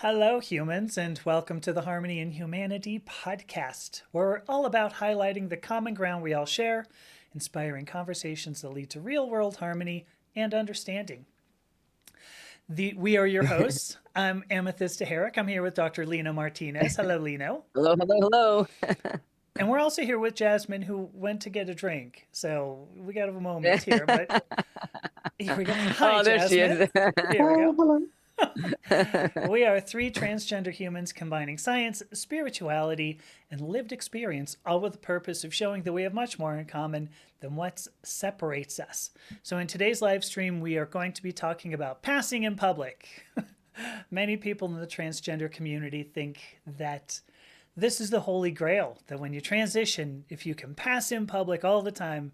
Hello, humans, and welcome to the Harmony in Humanity podcast, where we're all about highlighting the common ground we all share, inspiring conversations that lead to real world harmony and understanding. We are your hosts. I'm Amethyst Herrick. I'm here with Dr. Lino Martinez. Hello, Lino. Hello, hello, hello. And we're also here with Jasmine, who went to get a drink. So we got a moment here, but here we go. Hi, Oh, there she Jasmine. is. Here we Oh, go. hello. We are three transgender humans combining science, spirituality, and lived experience, all with the purpose of showing that we have much more in common than what separates us. So, in today's live stream, we are going to be talking about passing in public. Many people in the transgender community think that this is the Holy Grail, that when you transition, if you can pass in public all the time,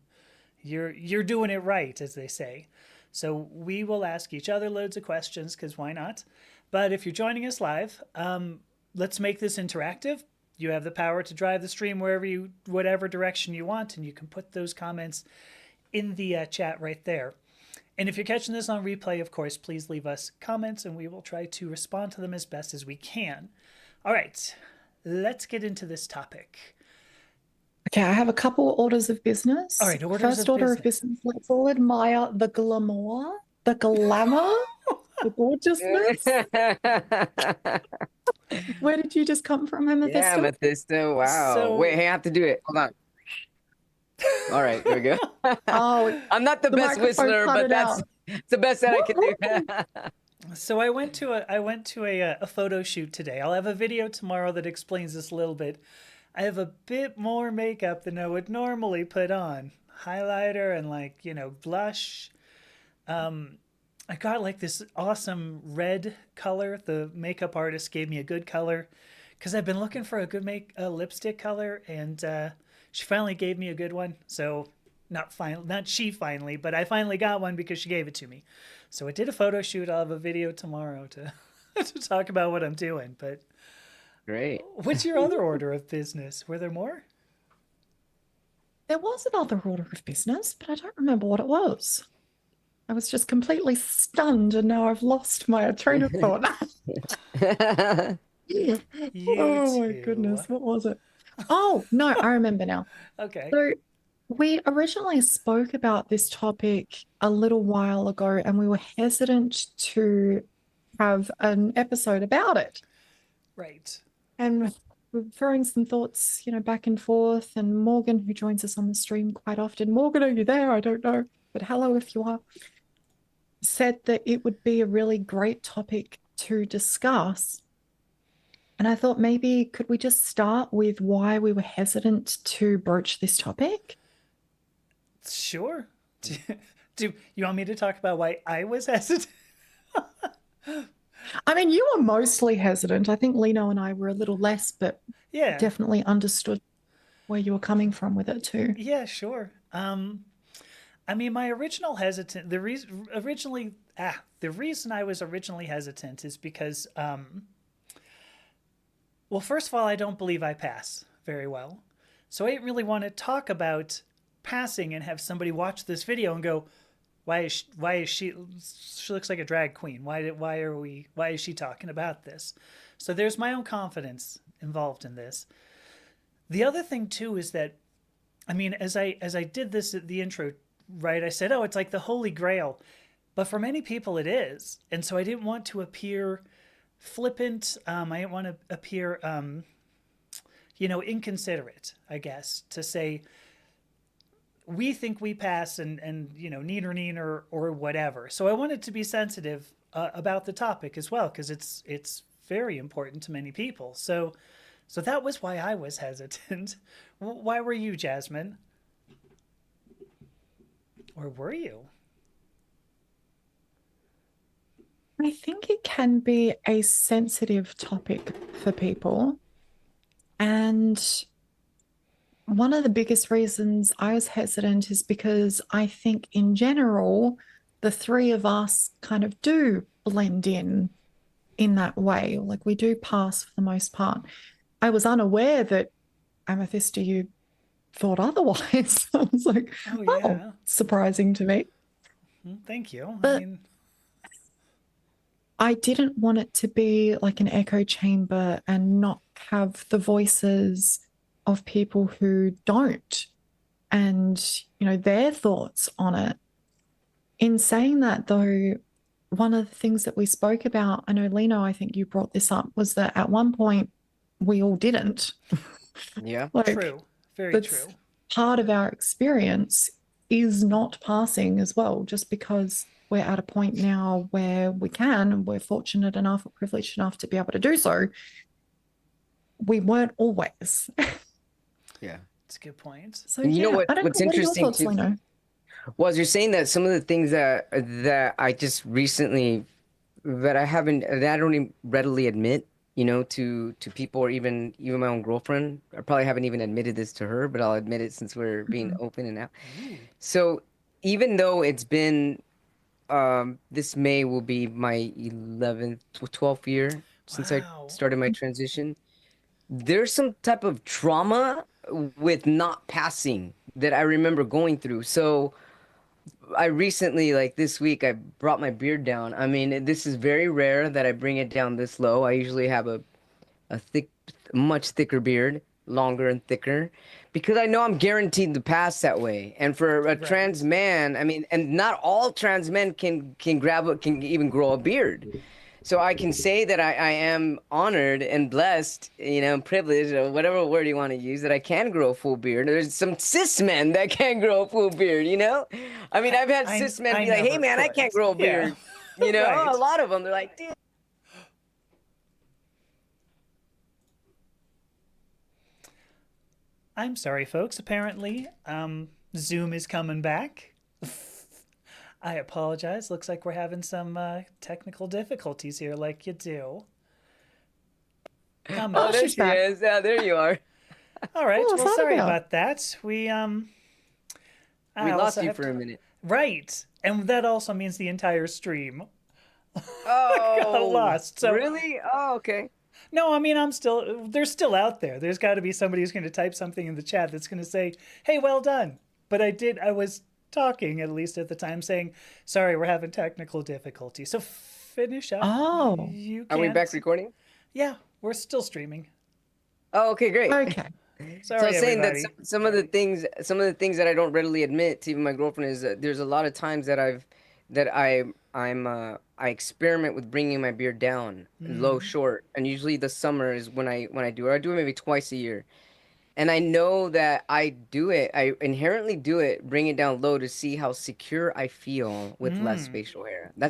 you're doing it right, as they say. So we will ask each other loads of questions, because why not? But if you're joining us live, let's make this interactive. You have the power to drive the stream whatever direction you want, and you can put those comments in the chat right there. And if you're catching this on replay, of course, please leave us comments, and we will try to respond to them as best as we can. All right, let's get into this topic. Okay, I have a couple orders of business. All right, orders First of order of business, let's all admire the glamour, the glamour, the gorgeousness. Where did you just come from, Yeah, Amethyst? Mephisto. Wow. So- Wait, I have to do it. Hold on. All right, there we go. Oh, I'm not the best microphone whistler, cut but it that's out. it's the best that I can do. So I went to a photo shoot today. I'll have a video tomorrow that explains this a little bit. I have a bit more makeup than I would normally put on. Highlighter and blush. I got like this awesome red color. The makeup artist gave me a good color because I've been looking for a good lipstick color, and she finally gave me a good one. So not she finally, but I finally got one because she gave it to me. So I did a photo shoot. I'll have a video tomorrow to to talk about what I'm doing. But Great. what's your other order of business? Were there more? There was another order of business, but I don't remember what it was. I was just completely stunned, and now I've lost my train of thought. Oh my too. goodness, what was it? Oh, no, I remember now. Okay. So we originally spoke about this topic a little while ago, and we were hesitant to have an episode about it. Right. And we're throwing some thoughts, back and forth. And Morgan, who joins us on the stream quite often, Morgan, are you there? I don't know, but hello if you are, said that it would be a really great topic to discuss. And I thought maybe could we just start with why we were hesitant to broach this topic? Sure. Do you want me to talk about why I was hesitant? I mean, you were mostly hesitant. I think Lino and I were a little less, but Yeah. definitely understood where you were coming from with it too. Yeah, sure. I mean, my original the reason I was originally hesitant is because, well, first of all, I don't believe I pass very well. So I didn't really want to talk about passing and have somebody watch this video and go, why is she looks like a drag queen. Why is she talking about this? So there's my own confidence involved in this. The other thing too is that, I mean, as I did this at the intro, right, I said, oh, it's like the Holy Grail. But for many people it is. And so I didn't want to appear flippant. I didn't want to appear, inconsiderate, I guess, to say, we think we pass and neener or whatever. So I wanted to be sensitive about the topic as well, because it's very important to many people. So that was why I was hesitant. Why were you, Jasmine? Or were you? I think it can be a sensitive topic for people. And one of the biggest reasons I was hesitant is because I think in general, the three of us kind of do blend in that way. Like we do pass for the most part. I was unaware that Amethyst, you thought otherwise. I was like, Oh, surprising to me. thank you. But I mean, I didn't want it to be like an echo chamber and not have the voices of people who don't and, their thoughts on it. In saying that, though, one of the things that we spoke about, I know, Lino, I think you brought this up, was that at one point we all didn't. Yeah. Like, True. Very that's true. part of our experience is not passing as well, just because we're at a point now where we can, and we're fortunate enough or privileged enough to be able to do so. We weren't always. Yeah. That's a good point. So And you know yeah, I don't what's know. What are your interesting thoughts, too Lino? was you're saying that some of the things that I just recently that I haven't that I don't even readily admit, to people or even my own girlfriend. I probably haven't even admitted this to her, but I'll admit it since we're being Mhm. open and out. Ooh. So even though it's been this May will be my 11th, 12th year since I Wow. started my transition. There's some type of trauma with not passing that I remember going through. So I recently, like this week, I brought my beard down. I mean, this is very rare that I bring it down this low. I usually have a thick, much thicker beard, longer and thicker, because I know I'm guaranteed to pass that way. And for a Right. trans man, I mean, and not all trans men can even grow a beard. So I can say that I am honored and blessed, privileged, or whatever word you want to use, that I can grow a full beard. There's some cis men that can grow a full beard. I mean, I've had cis men I be like, "Hey, never man, I can't could. grow a Yeah. beard." A Right. lot of them, they're like, "Dude." I'm sorry, folks. Apparently, Zoom is coming back. I apologize. Looks like we're having some technical difficulties here, like you do. Come Oh, Oh, on. there she's she back. is. Yeah, there you are. All What right. was Well, that sorry about? about that. I We lost also you have for to. a minute. Right, and that also means the entire stream got Oh, lost. So really? Oh, okay. no, I mean, they're still out there. There's got to be somebody who's going to type something in the chat that's going to say, "Hey, well done." But I was talking at least at the time, saying, "Sorry, we're having technical difficulty." So finish up. Oh, You Are we back can't. recording? Yeah, we're still streaming. Oh, okay, great. okay. So I Sorry, was saying that everybody. some of the things that I don't readily admit to even my girlfriend is that there's a lot of times I experiment with bringing my beard down low, Mm, short, and usually the summer is when I do it. I do it maybe twice a year. And I know that I do it. I inherently do it, bring it down low to see how secure I feel with less mm. facial hair. Wow.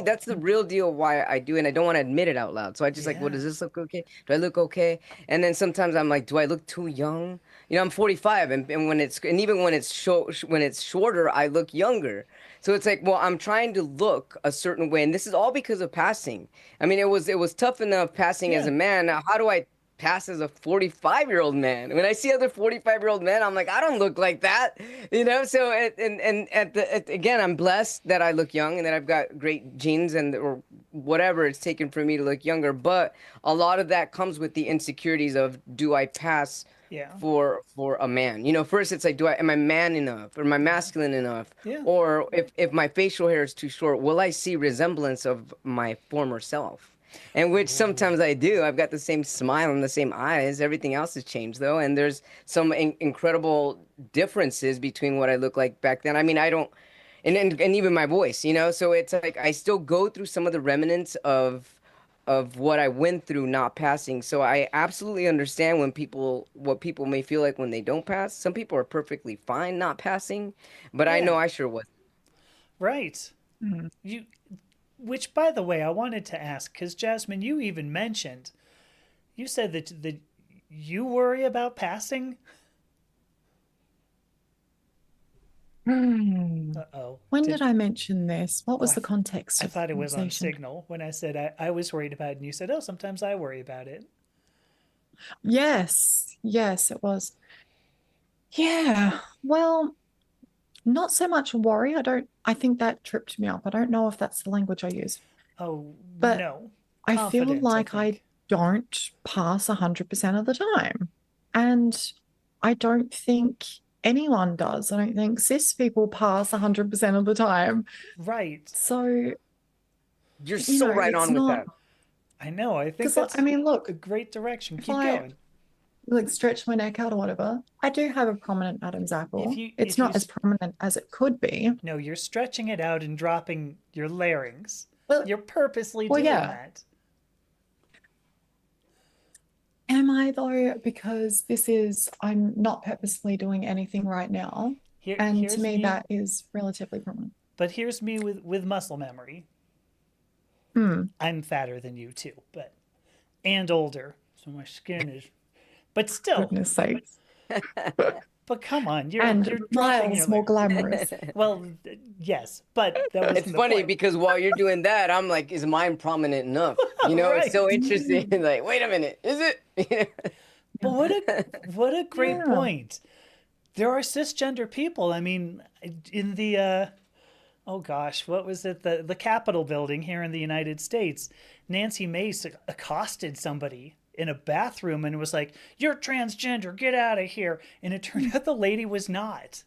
That's the real deal why I do it. And I don't want to admit it out loud. So I just like, what Yeah. does this look okay? Do I look okay? And then sometimes I'm like, do I look too young? I'm 45, and even when it's shorter, I look younger. So it's like, well, I'm trying to look a certain way, and this is all because of passing. I mean, it was tough enough passing as Yeah. a man. Now, how do I pass as a 45-year-old man? When I see other 45-year-old men, I'm like, I don't look like that. So again, I'm blessed that I look young and that I've got great genes and or whatever it's taken for me to look younger. But a lot of that comes with the insecurities of, do I pass Yeah. for a man? First it's like, am I man enough, or am I Yeah. masculine enough? Yeah. Or if my facial hair is too short, will I see resemblance of my former self? And which Ooh. sometimes I do. I've got the same smile and the same eyes. Everything else has changed though, and there's some incredible differences between what I look like back then. I mean, I don't, and even my voice. So it's like I still go through some of the remnants of what I went through not passing. So I absolutely understand what people may feel like when they don't pass. Some people are perfectly fine not passing, but I Yeah. know I sure was. Right. Mm. You Which, by the way, I wanted to ask because Jasmine, you even mentioned, you said that you worry about passing. Hmm. Uh-oh. When did I mention this? What Oh, was the context I of the thought it was on conversation? Signal when I said I was worried about it, and you said, "Oh, sometimes I worry about it." Yes, yes, it was. Yeah, well, not so much worry. I think that tripped me up. I don't know if that's the language I use, Oh but no, I feel confident. I like I think. don't pass 100% of the time. And I don't think anyone does. I don't think cis people pass 100% of the time. Right. So You're you so know, right it's on with not that. I know. I think because I that's mean, a look, great direction. if Keep I going. like stretch my neck out or whatever, I do have a prominent Adam's apple. It's If you not as prominent as it could be. no, you're stretching it out and dropping your larynx. Well, You're purposely well, doing yeah. that. Am I though? Because I'm not purposely doing anything right now. And to Here's me, me, that is relatively prominent. but here's me with muscle memory. Hmm, I'm fatter than you too, but and older, so my skin is. But still, goodness sakes. but come on, And you're dropping your miles more larynx. glamorous. Well, yes, but that It's wasn't the funny point. because while you're doing that, I'm like, is mine prominent enough? You know, it's so Right. interesting. Like, wait a minute, is it? But what a great Yeah. point. There are cisgender people. I mean, in the oh gosh, what was it? The Capitol building here in the United States. Nancy Mace accosted somebody in a bathroom and was like, "You're transgender, get out of here." And it turned out the lady was not.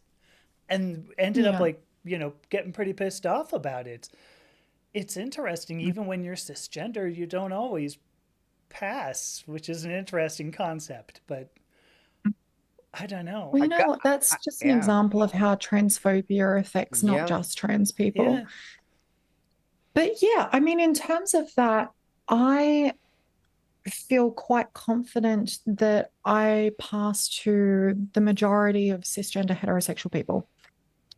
And ended up Yeah. like, getting pretty pissed off about it. It's interesting, even when you're cisgender, you don't always pass, which is an interesting concept, but I don't know. Well, I you know got, what? That's just an yeah, example of how transphobia affects not yeah. just trans people. Yeah. But yeah, I mean, in terms of that, I feel quite confident that I pass to the majority of cisgender heterosexual people.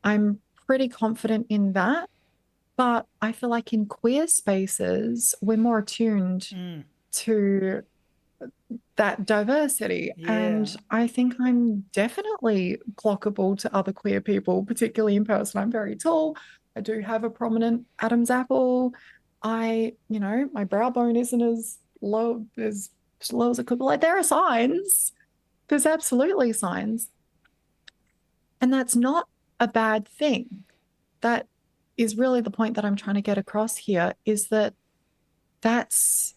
I'm pretty confident in that. But I feel like in queer spaces, we're more attuned Mm, to that diversity. yeah. And I think I'm definitely clockable to other queer people, particularly in person. I'm very tall. I do have a prominent Adam's apple. My brow bone isn't as low as it could be. Like there are signs. There's absolutely signs. And that's not a bad thing. That is really the point that I'm trying to get across here is that that's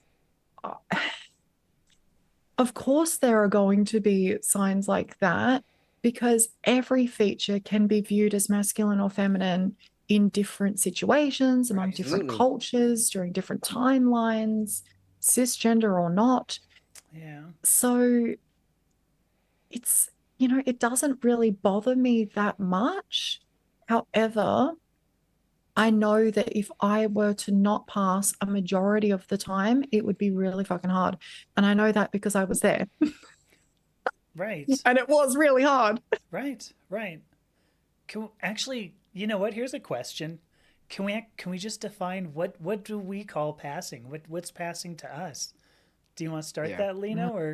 of course, there are going to be signs like that because every feature can be viewed as masculine or feminine in different situations, among different Absolutely. cultures, during different timelines, cisgender or not. Yeah. So it doesn't really bother me that much. However, I know that if I were to not pass a majority of the time, it would be really fucking hard. And I know that because I was there. Right. And it was really hard. Right. Right. Actually, you know what? Here's a question. Can we just define what do we call passing? What's passing to us? Do you want to start Yeah, that, Lena, or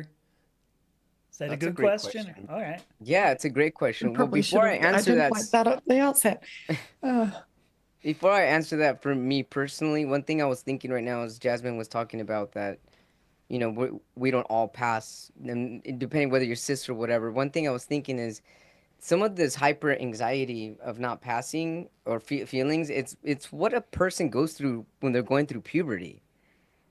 is that a that's a good great question? question. All right. Yeah, it's a great I question. Well, probably should before I have answer that, identified that at the outset. Uh, before I answer that for me personally, one thing I was thinking right now is Jasmine was talking about that, we don't all pass, and depending whether you're cis or whatever. One thing I was thinking is some of this hyper anxiety of not passing or feelings. It's what a person goes through when they're going through puberty.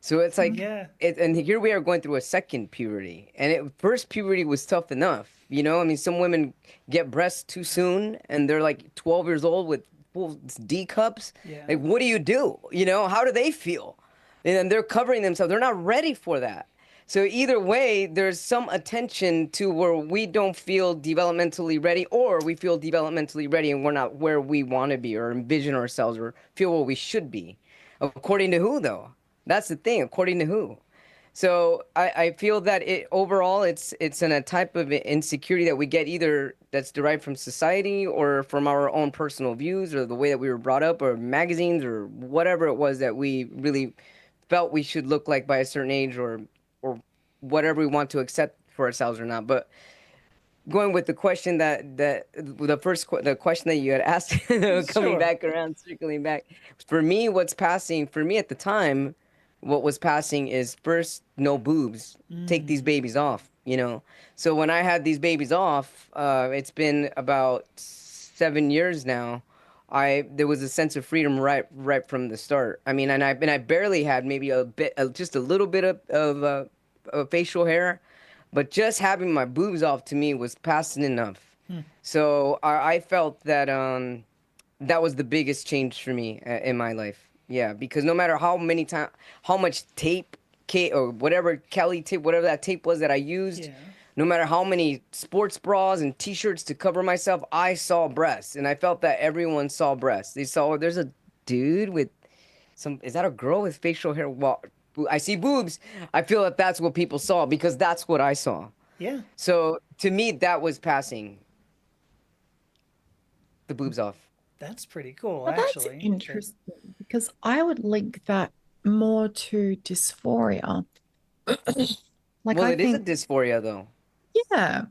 So it's like, Yeah. and here we are going through a second puberty, and first puberty was tough enough. I mean, some women get breasts too soon, and they're like 12 years old with full D cups. Yeah. Like, what do you do? How do they feel? And they're covering themselves. They're not ready for that. So either way, there's some attention to where we don't feel developmentally ready, or we feel developmentally ready and we're not where we want to be or envision ourselves or feel what we should be. According to who, though? That's the thing. According to who? So I feel that overall it's in a type of insecurity that we get either that's derived from society or from our own personal views or the way that we were brought up or magazines or whatever it was that we really felt we should look like by a certain age or whatever we want to accept for ourselves or not. But going with the question the question that you had asked, coming Sure. back around, circling back, for me, what's passing for me at the time, what was passing is first, no boobs, take these babies off, So when I had these babies off, it's been about 7 years now. There was a sense of freedom right from the start. I mean, and I barely had maybe a bit, just a little bit of facial hair, but just having my boobs off to me was passing enough. So I felt that that was the biggest change for me in my life. Yeah, because no matter how many time, how much tape, or whatever Kelly tape, whatever that tape was that I used, Yeah. no matter how many sports bras and T-shirts to cover myself, I saw breasts, and I felt that everyone saw breasts. They saw there's a dude with some. Is that a girl with facial hair? Well, I see boobs. I feel that that's what people saw because that's what I saw. Yeah. So to me, that was passing the boobs off. That's pretty cool, Well, that's actually. interesting because I would link that more to dysphoria. Like, Well, I it is a think, dysphoria though. yeah.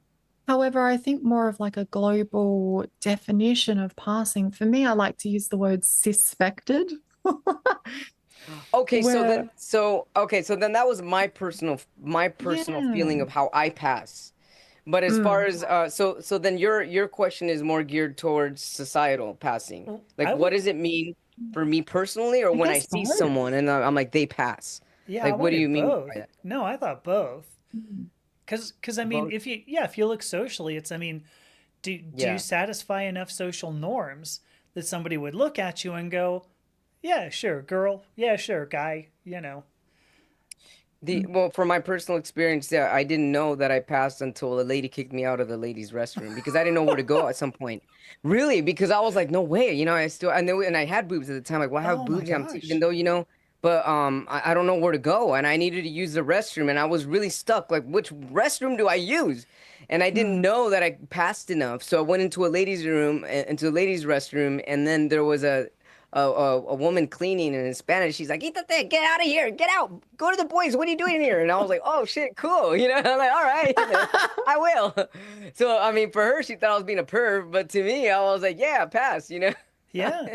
However, I think more of like a global definition of passing. For me, I like to use the word suspected, Okay, where, so then that was my personal feeling yeah. of how I pass. But as far Mm, as so then your question is more geared towards societal passing. Well, Like I what would, does it mean for me personally, or I when I guess see both. someone and I'm like they pass? yeah, I Like what do you wanted mean both. by that? No, I thought both. Mm. Cause I mean, Both? if you look socially, it's, I mean, do you Yeah. satisfy enough social norms that somebody would look at you and go, yeah, sure, girl, yeah, sure, guy, you know. Well, from my personal experience, yeah, I didn't know that I passed until a lady kicked me out of the ladies' restroom because I didn't know where to go at some point. Really, because I was like, no way, I still I know, and I had boobs at the time. Like, well, I have Oh my boobs, even gosh. though but I don't know where to go, and I needed to use the restroom, and I was really stuck. Like, which restroom do I use? And I didn't Mm. know that I passed enough, so I went into a ladies' room, into a ladies' restroom, and then there was a woman cleaning, and in Spanish she's like, "Itate, get out of here, get out, go to the boys, what are you doing here?" And I was like, "Oh shit, cool." I'm like, "All right, I will." So I mean, for her she thought I was being a perv, but to me I was like, "Yeah, pass." Yeah,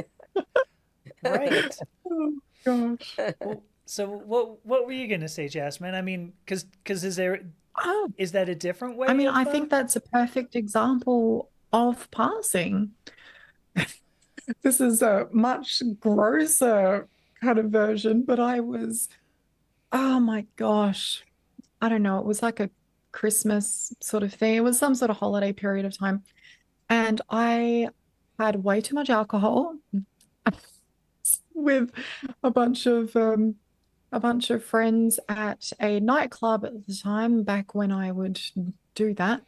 right. Oh gosh. Well, so what were you gonna say, Jasmine? I mean, cause Oh, is that a different I way mean, of I think that's a perfect example of passing. This is a much grosser kind of version, but oh my gosh. I don't know. It was like a Christmas sort of thing. It was some sort of holiday period of time. And I had way too much alcohol with a bunch of um a bunch of friends at a nightclub at the time, back when I would do that.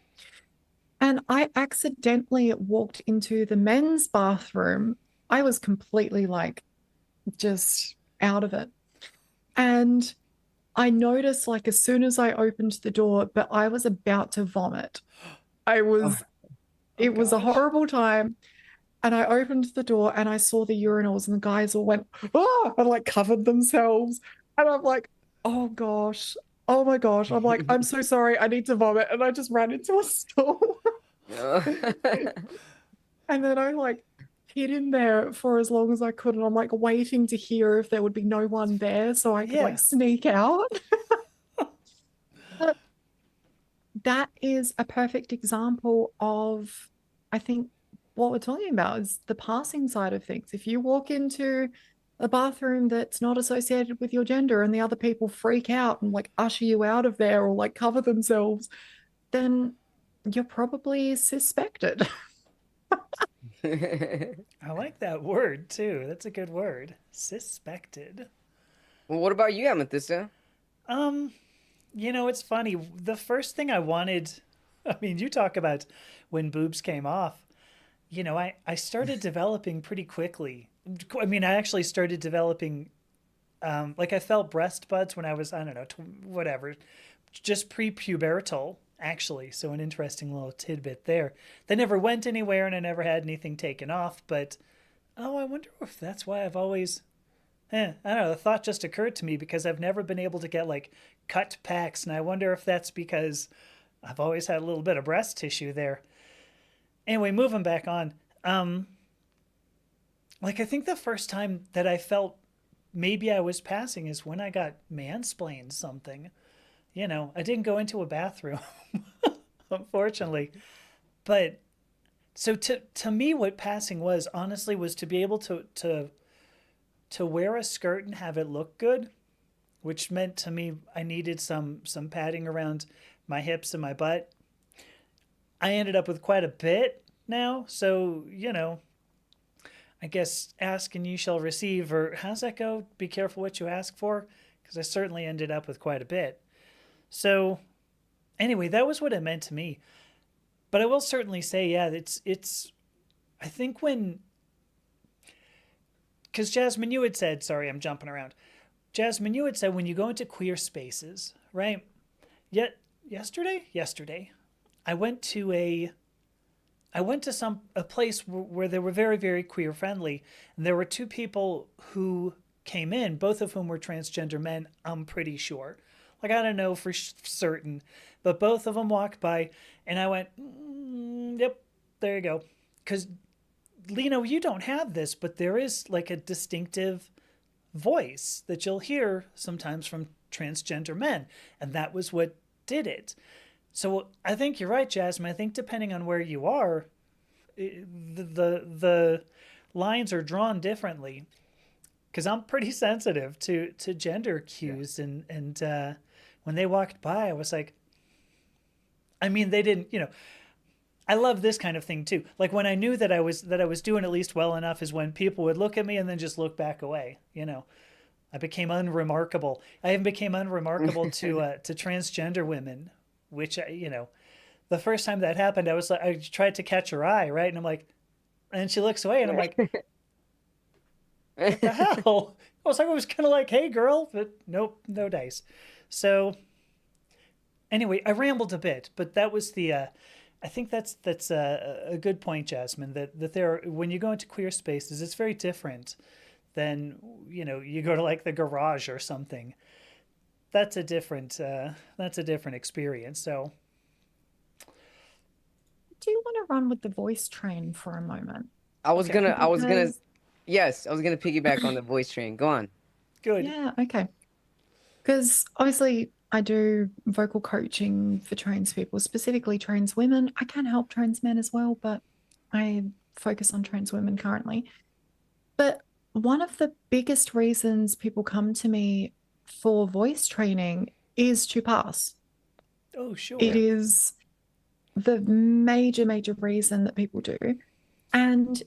And I accidentally walked into the men's bathroom. I was completely like just out of it. And I noticed, like, as soon as I opened the door, but I was about to vomit. I Oh, was, oh it was a gosh. horrible time. And I opened the door and I saw the urinals, and the guys all went, oh, and like covered themselves. And I'm like, oh gosh, oh my gosh. I'm like, I'm so sorry. I need to vomit. And I just ran into a stall. And then I like hid in there for as long as I could. And I'm like waiting to hear if there would be no one there so I could like Yeah, sneak out. But that is a perfect example of, I think, what we're talking about is the passing side of things. If you walk into a bathroom that's not associated with your gender and the other people freak out and like usher you out of there or like cover themselves, then you're probably suspected. I like that word too. That's a good word. Suspected. Well, what about you, Amethysta? Um, it's funny. The first thing I wanted, I mean, you talk about when boobs came off. I started developing pretty quickly. I mean, I actually started developing, like I felt breast buds when I was, I don't know, whatever, just pre-pubertal, actually. So an interesting little tidbit there. They never went anywhere and I never had anything taken off, but oh, I wonder if that's why I've always, I don't know, the thought just occurred to me because I've never been able to get like cut packs, and I wonder if that's because I've always had a little bit of breast tissue there. Anyway, moving back on. Um, like I think the first time that I felt maybe I was passing is when I got mansplained something. I didn't go into a bathroom, unfortunately. But so to me, what passing was honestly was to be able to wear a skirt and have it look good, which meant to me I needed some padding around my hips and my butt. I ended up with quite a bit now, so I guess ask and you shall receive, or how's that go? Be careful what you ask for, because I certainly ended up with quite a bit. So anyway, that was what it meant to me. But I will certainly say, yeah, it's. I think when, because Jasmine, you had said, sorry, I'm jumping around. Jasmine, you had said when you go into queer spaces, right? Yet yesterday, I went to a place where they were very, very queer friendly, and there were two people who came in, both of whom were transgender men. I'm pretty sure, like I don't know for certain, but both of them walked by, and I went, "Yep, there you go." Because Lino, you don't have this, but there is like a distinctive voice that you'll hear sometimes from transgender men, and that was what did it. So I think you're right, Jasmine. I think depending on where you are, the lines are drawn differently. Because I'm pretty sensitive to gender Yeah. cues, and when they walked by, I was like, I mean, they didn't, I love this kind of thing too. Like when I knew that I was doing at least well enough is when people would look at me and then just look back away. I became unremarkable. I even became unremarkable to transgender women, which the first time that happened, I was like, I tried to catch her eye, right, and I'm like, and she looks away, and I'm like, what the hell? I was kind of like, hey, girl, but nope, no dice. So anyway, I rambled a bit, but that was the. I think that's a good point, Jasmine. That there, when you go into queer spaces, it's very different than you go to like the garage or something. That's a different experience. So Do you want to run with the voice train for a moment? okay, I was gonna, Because, yes, I was gonna piggyback on the voice train. Go on. good. yeah, okay. Because obviously, I do vocal coaching for trans people, specifically trans women. I can help trans men as well, but I focus on trans women currently. But one of the biggest reasons people come to me for voice training is to pass. Oh, It Yeah. sure. is the major, major reason that people do. And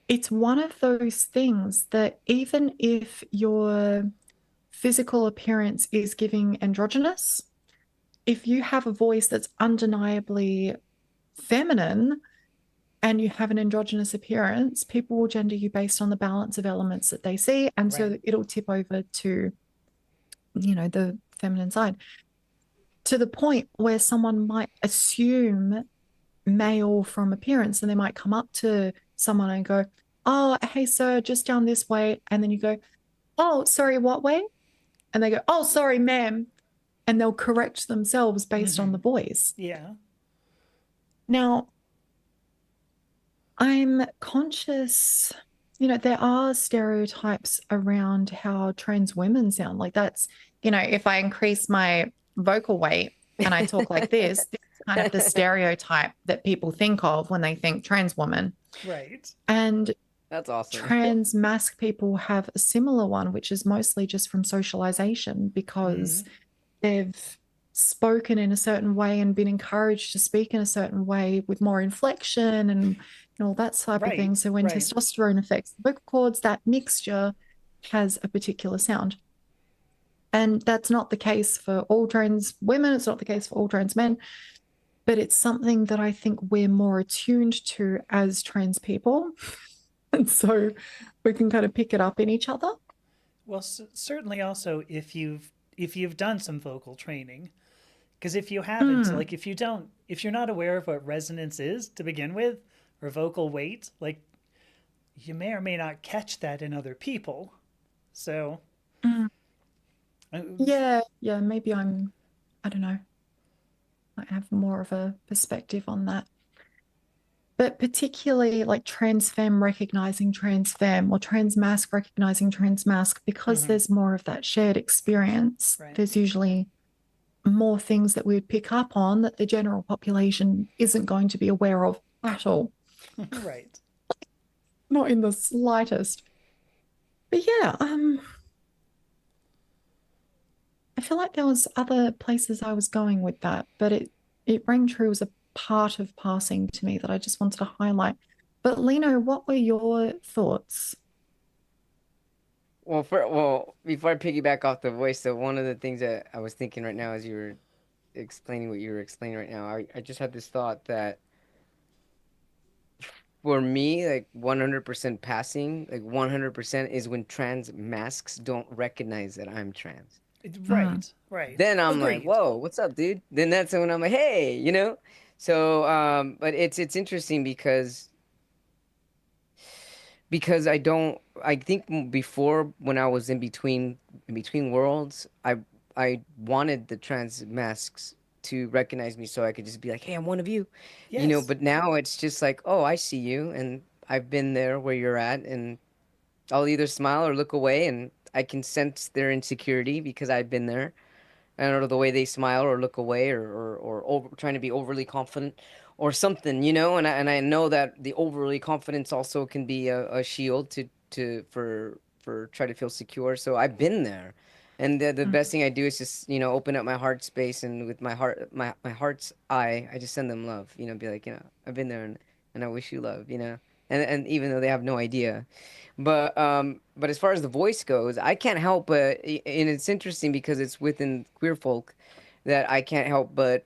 it's one of those things that even if your physical appearance is giving androgynous, if you have a voice that's undeniably feminine and you have an androgynous appearance, people will gender you based on the balance of elements that they see. And Right. so it'll tip over to, the feminine side to the point where someone might assume male from appearance and they might come up to someone and go, "Oh, hey, sir, just down this way." And then you go, "Oh, sorry, what way?" And they go, "Oh, sorry, ma'am." And they'll correct themselves based on Mm-hmm. the voice. Yeah. Now, I'm conscious, there are stereotypes around how trans women sound. Like that's, if I increase my vocal weight and I talk like this is kind of the stereotype that people think of when they think trans woman. Right. And That's awesome. trans masc people have a similar one, which is mostly just from socialization Mm-hmm. because they've spoken in a certain way and been encouraged to speak in a certain way with more inflection and all that type of Right. thing. So when Right. testosterone affects the vocal cords, that mixture has a particular sound. And that's not the case for all trans women. It's not the case for all trans men, but it's something that I think we're more attuned to as trans people. And so we can kind of pick it up in each other. Well, certainly also if you've done some vocal training, because if you haven't, Mm, like if you're not aware of what resonance is to begin with, or vocal weight, like you may or may not catch that in other people. So, mm. uh, Yeah, maybe I don't know, I have more of a perspective on that. But particularly like trans femme recognizing trans femme or trans masc recognizing trans masc, because mhm, there's more of that shared experience, right, there's usually more things that we would pick up on that the general population isn't going to be aware of at all, right. not in the slightest. But yeah, I feel like there was other places I was going with that, but it rang true as a part of passing to me that I just wanted to highlight. But Lino, what were your thoughts? Well, before I piggyback off the voice, so one of the things that I was thinking right now as you were explaining what you were explaining right now, I just had this thought that for me, like 100% passing, like 100% is when trans masks don't recognize that I'm trans. Mm, Right, right. Then I'm like, Agreed. whoa, what's up, dude? Then that's when I'm like, hey, you know? So, but it's interesting because I think before when I was in between worlds, I wanted the trans masks to recognize me so I could just be like, hey, I'm one of you, Yes. but now it's just like, oh, I see you and I've been there where you're at, and I'll either smile or look away, and I can sense their insecurity because I've been there. I don't know, the way they smile or look away, or trying to be overly confident or something, and I know that the overly confidence also can be a shield for try to feel secure. So I've been there. And the mm, best thing I do is just, open up my heart space, and with my heart's eye, I just send them love, be like, I've been there, and I wish you love, and even though they have no idea. But as far as the voice goes, I can't help but, and it's interesting because it's within queer folk that I can't help but,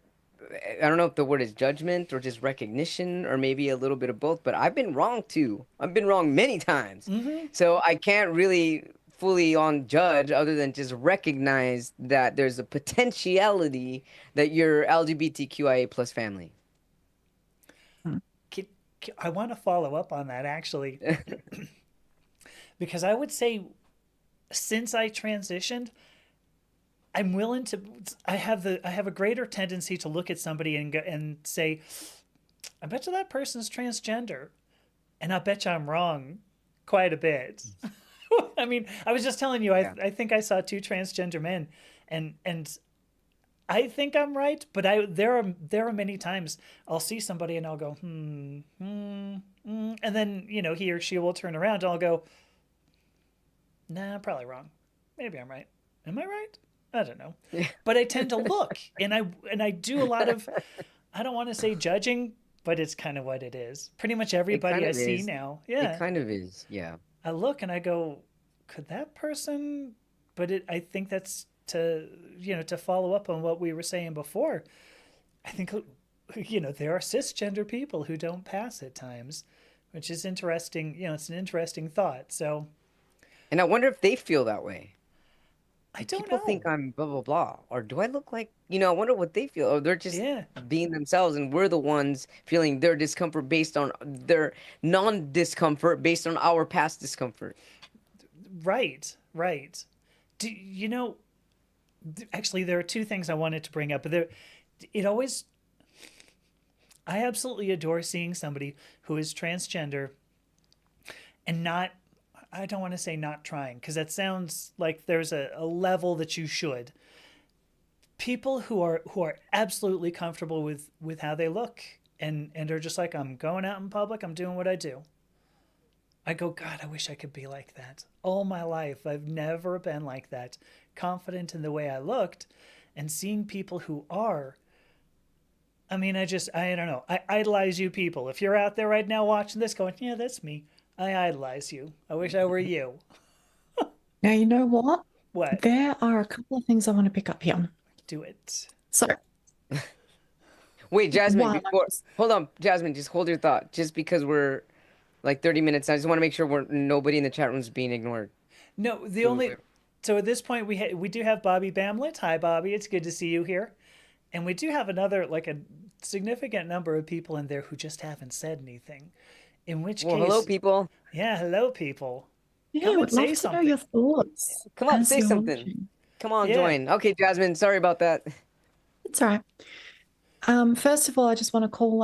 I don't know if the word is judgment or just recognition or maybe a little bit of both, but I've been wrong too. I've been wrong many times. Mm-hmm. So I can't really fully on judge other than just recognize that there's a potentiality that you're LGBTQIA plus family. mm, I want to follow up on that actually, because I would say since I transitioned, I'm willing to. I have a greater tendency to look at somebody and say, I bet you that person's transgender, and I bet you I'm wrong quite a bit. I mean, I was just telling you, Yeah. I think I saw two transgender men, and I think I'm right, but there are many times I'll see somebody and I'll go and then he or she will turn around and I'll go, nah, I'm probably wrong. Maybe I'm right. Am I right? I don't know, but I tend to look and I do a lot of, I don't want to say judging, but it's kind of what it is. Pretty much It everybody kind I of see is. now, It yeah, kind of is. Yeah. I look and I go, could that person? But I think that's to follow up on what we were saying before. I think there are cisgender people who don't pass at times, which is interesting. It's an interesting thought. So And I wonder if they feel that way. I Do don't people think know. I'm blah blah blah, or do I look like, I wonder what they feel, or they're just Yeah, being themselves, and we're the ones feeling their discomfort based on their non-discomfort based on our past discomfort. right, right. Do you know? Actually, there are two things I wanted to bring up. But it always, I absolutely adore seeing somebody who is transgender and not, I don't want to say not trying because that sounds like there's a level that you should. People who are absolutely comfortable with how they look and are just like, I'm going out in public, I'm doing what I do. I go, God, I wish I could be like that. All my life, I've never been like that. Confident in the way I looked, and seeing people who are. I mean, I don't know. I idolize you people. If you're out there right now watching this going, yeah, that's me. I idolize you. I wish I were you. Now, you know what? What? There are a couple of things I want to pick up here. Do it. So, Wait, Jasmine, one, before hold on, Jasmine, just hold your thought. Just because we're like 30 minutes, I just want to make sure nobody in the chat room is being ignored. No, the Wait, wait, only. wait. So at this point, we do have Bobby Bamlett. Hi, Bobby. It's good to see you here. And we do have another, like a significant number of people in there who just haven't said anything. In which Well, hello, case, people. yeah, hello, people. yeah, I Come and would love say to know your something. thoughts Come up, as say you're something. watching. Come on, Yeah, join. Okay, Jasmine, sorry about that. It's all right. First of all, I just want to call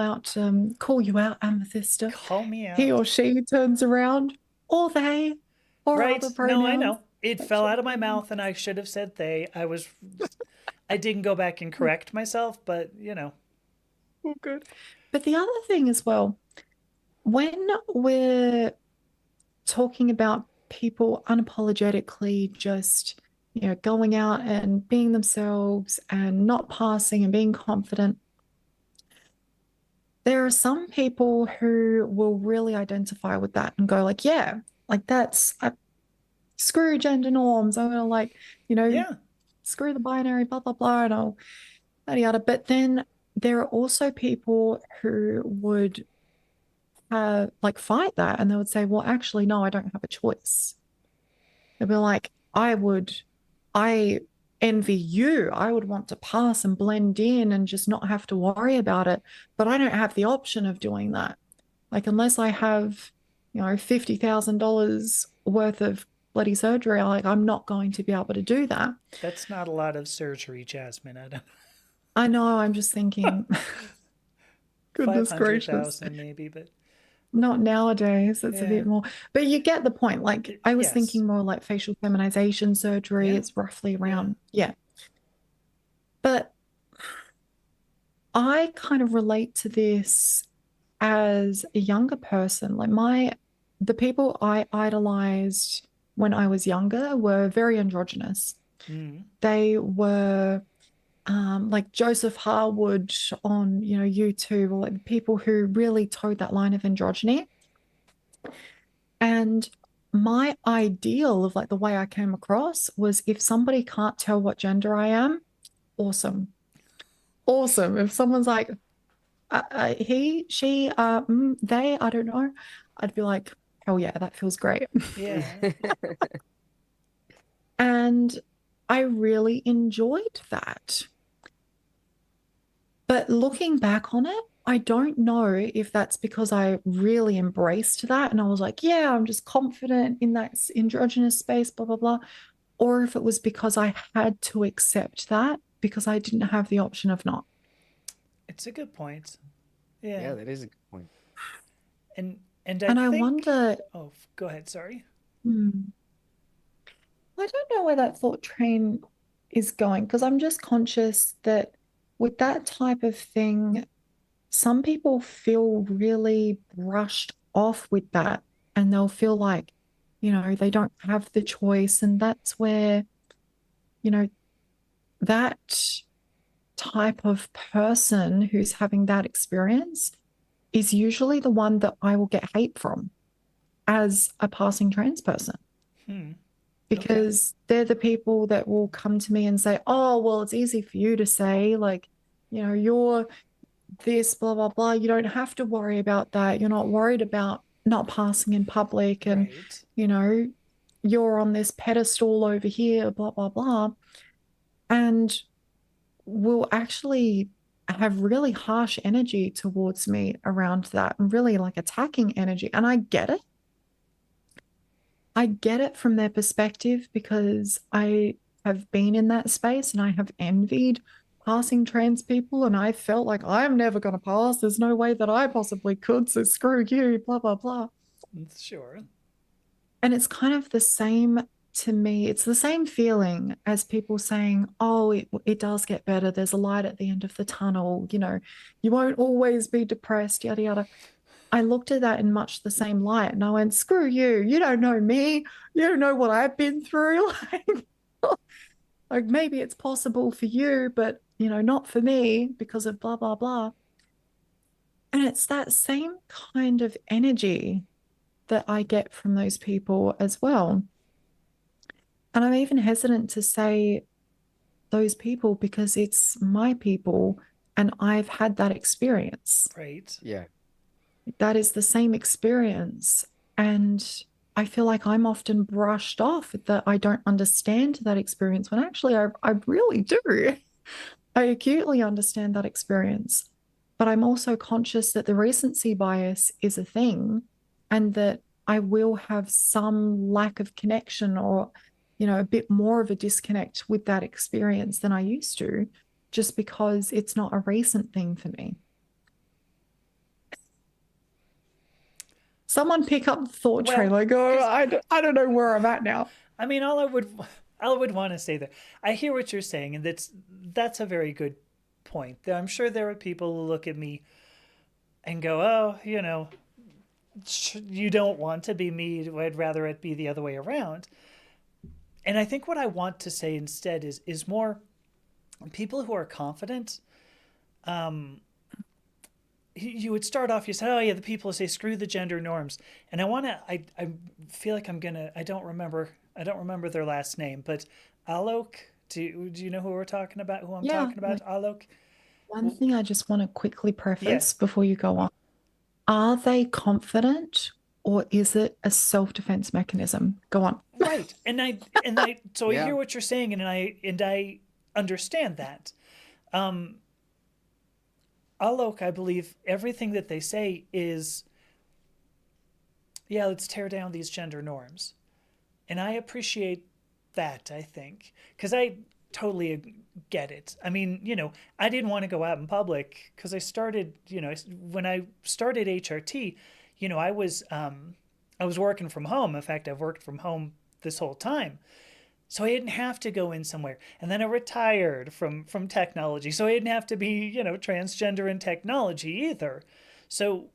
you out, Amethysta. call me He out. or she turns around, or they, or other Right? No, I pronouns. know. It fell Sexual out of my pronouns. mouth and I should have said they. I didn't go back and correct myself, but Oh, good. But the other thing as well, when we're talking about people unapologetically just, going out and being themselves and not passing and being confident, there are some people who will really identify with that and go like, yeah, like that's screw gender norms. I'm gonna like, you know, Yeah. screw the binary, blah blah blah, and all yada yada. But then there are also people who would like fight that, and they would say, well, actually, no, I don't have a choice. They'd be like, I envy you. I would want to pass and blend in and just not have to worry about it. But I don't have the option of doing that. Like, unless I have, $50,000 worth of bloody surgery, like, I'm not going to be able to do that. That's not a lot of surgery, Jasmine. I don't I know, I'm just thinking, goodness gracious. 500,000 maybe, but Not nowadays. It's a yeah. bit more, but you get the point. Like, I was Yes. thinking more like facial feminization surgery. Yeah. It's roughly Yeah. around, yeah. But I kind of relate to this as a younger person. Like, the people I idolized when I was younger were very androgynous. Mm. They were like Joseph Harwood on, YouTube, or like people who really towed that line of androgyny. And my ideal of like the way I came across was, if somebody can't tell what gender I am, awesome. Awesome. If someone's like, he, she, they, I don't know, I'd be like, hell yeah, that feels great. Yeah. And I really enjoyed that. But looking back on it, I don't know if that's because I really embraced that and I was like, yeah, I'm just confident in that androgynous space, blah, blah, blah. Or if it was because I had to accept that because I didn't have the option of not. It's a good point. Yeah. Yeah, that is a good point. And I And I think wonder, oh, go ahead, sorry. hmm, I don't know where that thought train is going, because I'm just conscious that with that type of thing, some people feel really brushed off with that, and they'll feel like, they don't have the choice. And that's where, you know, that type of person who's having that experience is usually the one that I will get hate from as a passing trans person, Hmm. Okay. because they're the people that will come to me and say, oh, well, it's easy for you to say, like, you're this, blah, blah, blah. You don't have to worry about that. You're not worried about not passing in public. And, Right. you know, you're on this pedestal over here, blah, blah, blah. And will actually have really harsh energy towards me around that, and really like attacking energy. And I get it. I get it from their perspective, because I have been in that space and I have envied passing trans people, and I felt like I'm never going to pass. There's no way that I possibly could. So screw you, blah, blah, blah. Sure. And it's kind of the same to me. It's the same feeling as people saying, oh, it does get better. There's a light at the end of the tunnel. You won't always be depressed, yada, yada. I looked at that in much the same light, and I went, screw you. You don't know me. You don't know what I've been through. Like maybe it's possible for you, but not for me because of blah, blah, blah. And it's that same kind of energy that I get from those people as well. And I'm even hesitant to say those people because it's my people and I've had that experience. Right. Yeah. That is the same experience. And I feel like I'm often brushed off that I don't understand that experience, when actually I really do. I acutely understand that experience. But I'm also conscious that the recency bias is a thing, and that I will have some lack of connection, or, a bit more of a disconnect with that experience than I used to, just because it's not a recent thing for me. Someone pick up the thought train. Well, Like, oh, because I don't know where I'm at now. I mean, all I would want to say there. I hear what you're saying, and that's a very good point. I'm sure there are people who look at me and go, "Oh, you don't want to be me. I'd rather it be the other way around." And I think what I want to say instead is more people who are confident. Um, you would start off, you said, oh yeah, the people who say screw the gender norms. And I feel like I don't remember their last name, but Alok, do you know who we're talking about, who I'm Yeah. talking about? Alok? One thing I just want to quickly Yeah, preface before you go on. Are they confident or is it a self-defense mechanism? Go on. right. So I Yeah. hear what you're saying, and I understand that. Um, Alok, I believe everything that they say is, yeah, let's tear down these gender norms. And I appreciate that, I think, because I totally get it. I mean, I didn't want to go out in public because I started, when I started HRT, I was working from home. In fact, I've worked from home this whole time. So I didn't have to go in somewhere. And then I retired from technology. So I didn't have to be, transgender in technology either. So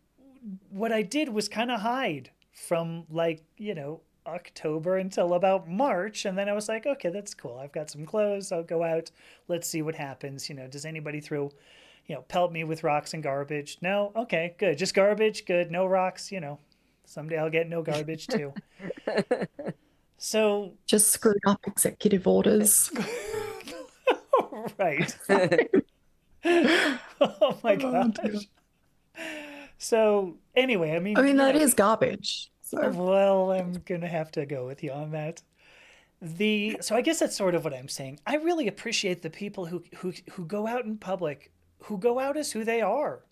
what I did was kind of hide from like, October until about March. And then I was like, okay, that's cool. I've got some clothes. I'll go out. Let's see what happens. Does anybody throw, pelt me with rocks and garbage? No? Okay, good. Just garbage? Good. No rocks? Someday I'll get no garbage too. So, Just screwed up executive orders. right. Oh my Oh, dear. gosh. So, anyway, I I mean, mean, that is garbage. So, well, I'm gonna have to go with you on that. So I guess that's sort of what I'm saying. I really appreciate the people who go out in public, who go out as who they are.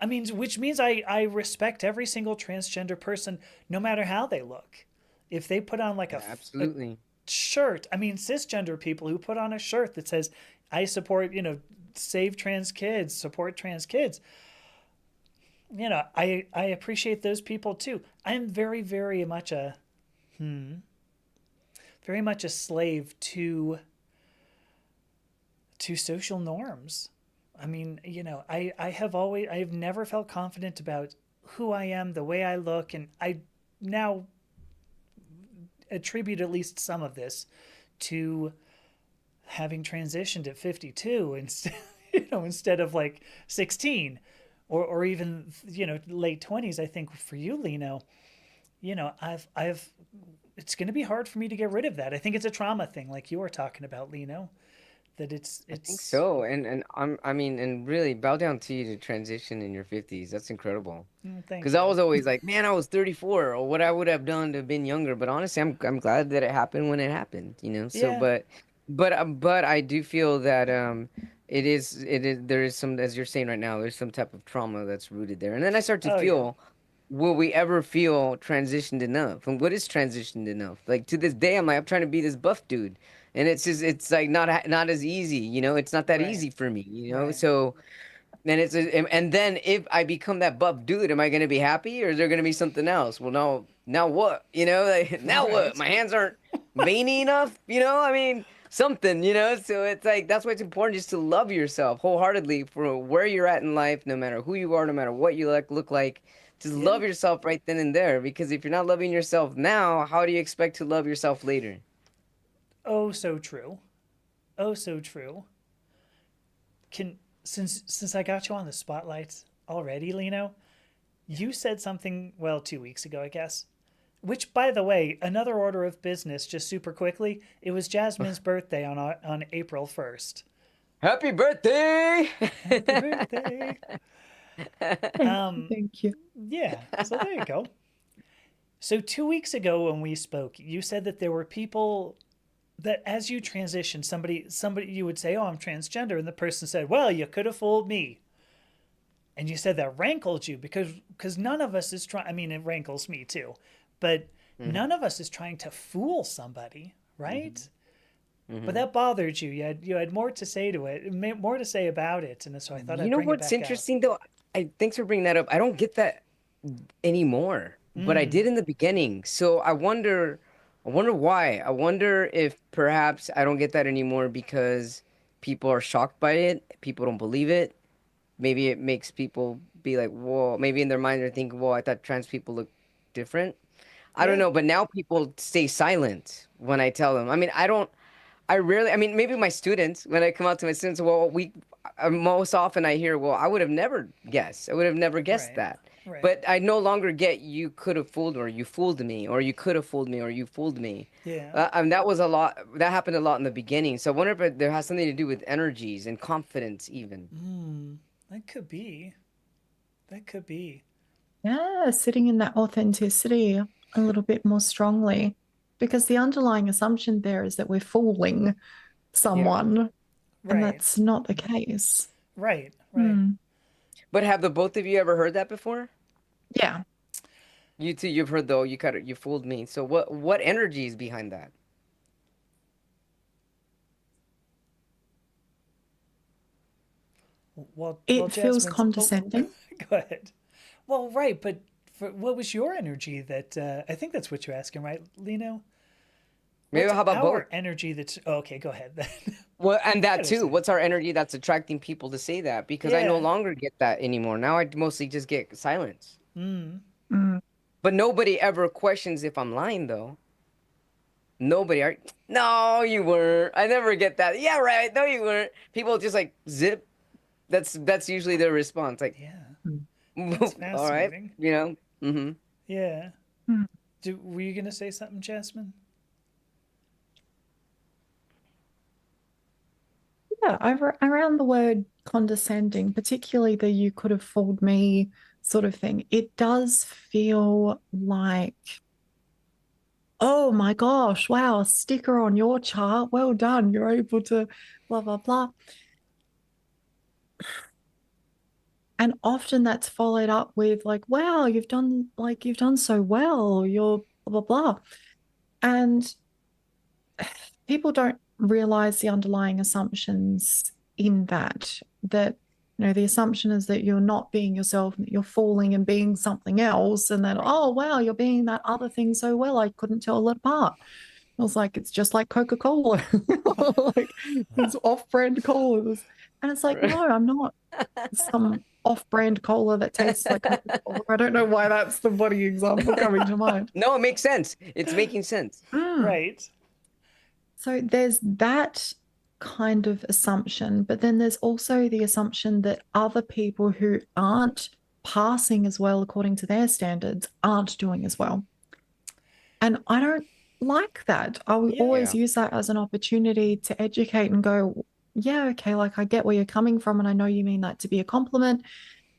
I mean, which means I respect every single transgender person, no matter how they look. If they put on like a Absolutely. shirt, I mean, cisgender people who put on a shirt that says, I support, save trans kids, support trans kids. I appreciate those people too. I'm very much a slave to social norms. I mean, I have never felt confident about who I am, the way I look, and I now attribute at least some of this to having transitioned at 52 instead, instead of like 16 or even, late 20s. I think for you, Lino, I've it's going to be hard for me to get rid of that. I think it's a trauma thing, like you were talking about, Lino, that I think it's so. And I mean, and really bow down to you to transition in your 50s. That's incredible. thank Because I you. was always like, man, I was 34, or what I would have done to have been younger. But honestly, I'm glad that it happened when it happened, you know. So, Yeah. but I do feel that it is there is some, as you're saying right now, there's some type of trauma that's rooted there. And then I start to Oh yeah. feel, will we ever feel transitioned enough? And what is transitioned enough? Like to this day, I'm trying to be this buff dude, and it's like not as easy, you know. It's not that Right. easy for me, you know. Right. So. And then if I become that buff dude, am I gonna be happy or is there gonna be something else? Well, no, now what? You know, like, now what? Right. My hands aren't veiny enough, you know? I mean, something, you know? So it's like that's why it's important just to love yourself wholeheartedly for where you're at in life, no matter who you are, no matter what you look like. Just Yeah. love yourself right then and there. Because if you're not loving yourself now, how do you expect to love yourself later? Oh, so true. Oh, so true. Can since I got you on the spotlight already, Lino, you said something, well, 2 weeks ago, I guess. Which, by the way, another order of business, just super quickly, it was Jasmine's birthday on April 1st. Happy birthday! Happy birthday! thank you. Um, Thank you. yeah. So there you go. So 2 weeks ago when we spoke, you said that there were people that as you transition, somebody you would say, "Oh, I'm transgender," and the person said, "Well, you could have fooled me." And you said that rankled you because none of us is trying. I mean, it rankles me too, but Mhm, none of us is trying to fool somebody, mhm, right? But mhm. that bothered you. You had more to say to it, more to say about it, and so I thought You I'd know bring it what's back out. interesting though? Thanks for bringing that up. I don't get that anymore, but I Mm, did in the beginning. So I wonder why. I wonder if perhaps I don't get that anymore because people are shocked by it. People don't believe it. Maybe it makes people be like, "Whoa." Maybe in their mind they're thinking, "Well, I thought trans people look different." I don't yeah. know, but now people stay silent when I tell them. I mean, I don't. I rarely, I mean, maybe my students, when I come out to my students, well, most often I hear, well, I would have never guessed. I would have never guessed Right. that. Right. But I no longer get you could have fooled or you fooled me or you could have fooled me or you fooled me. Yeah. That was a lot. That happened a lot in the beginning. So I wonder if there has something to do with energies and confidence, even. That could be. That could be. Yeah, sitting in that authenticity a little bit more strongly, because the underlying assumption there is that we're fooling Yeah. someone, and Right. that's not the case. Right. Right. Hmm. But have the both of you ever heard that before? Yeah. You two, you've heard though. You fooled me. So what energy is behind that? Well, It feels Jasmine's. Oh, condescending. go ahead. Well, right, but what was your energy that? I think that's what you're asking, right, Lino? Maybe What's how about both? our energy that's? Oh, okay, go ahead then. Well, and that What is too. it? What's our energy that's attracting people to say that? Because I no Yeah. longer get that anymore. Now I mostly just get silence. Mm. Mm. But nobody ever questions if I'm lying, though. Nobody. No, you weren't. I never get that. Yeah, right. No, you weren't. People just like zip. That's usually their response. Like, Yeah. Mm. That's all right, fascinating. you know. Mm-hmm. Yeah. Mm. Were you gonna say something, Jasmine? Yeah, around the word condescending, particularly the you could have fooled me sort of thing, it does feel like, oh my gosh, wow, a sticker on your chart. Well done. You're able to blah, blah, blah. And often that's followed up with like, wow, you've done so well. You're blah, blah, blah. And people don't realize the underlying assumptions in that the assumption is that you're not being yourself, that you're falling and being something else, and that, oh wow, you're being that other thing so well, I couldn't tell it apart. I was like, it's just like Coca-Cola. Like there's off-brand colas, and it's like, no, I'm not some off-brand cola that tastes like Coca-Cola. I don't know why that's the funny example coming to mind. No, it makes sense. It's making sense. Mm. Right. So there's that kind of assumption, but then there's also the assumption that other people who aren't passing as well according to their standards aren't doing as well. And I don't like that. I will Yeah. always Yeah. use that as an opportunity to educate and go, yeah, okay, like I get where you're coming from, and I know you mean that to be a compliment.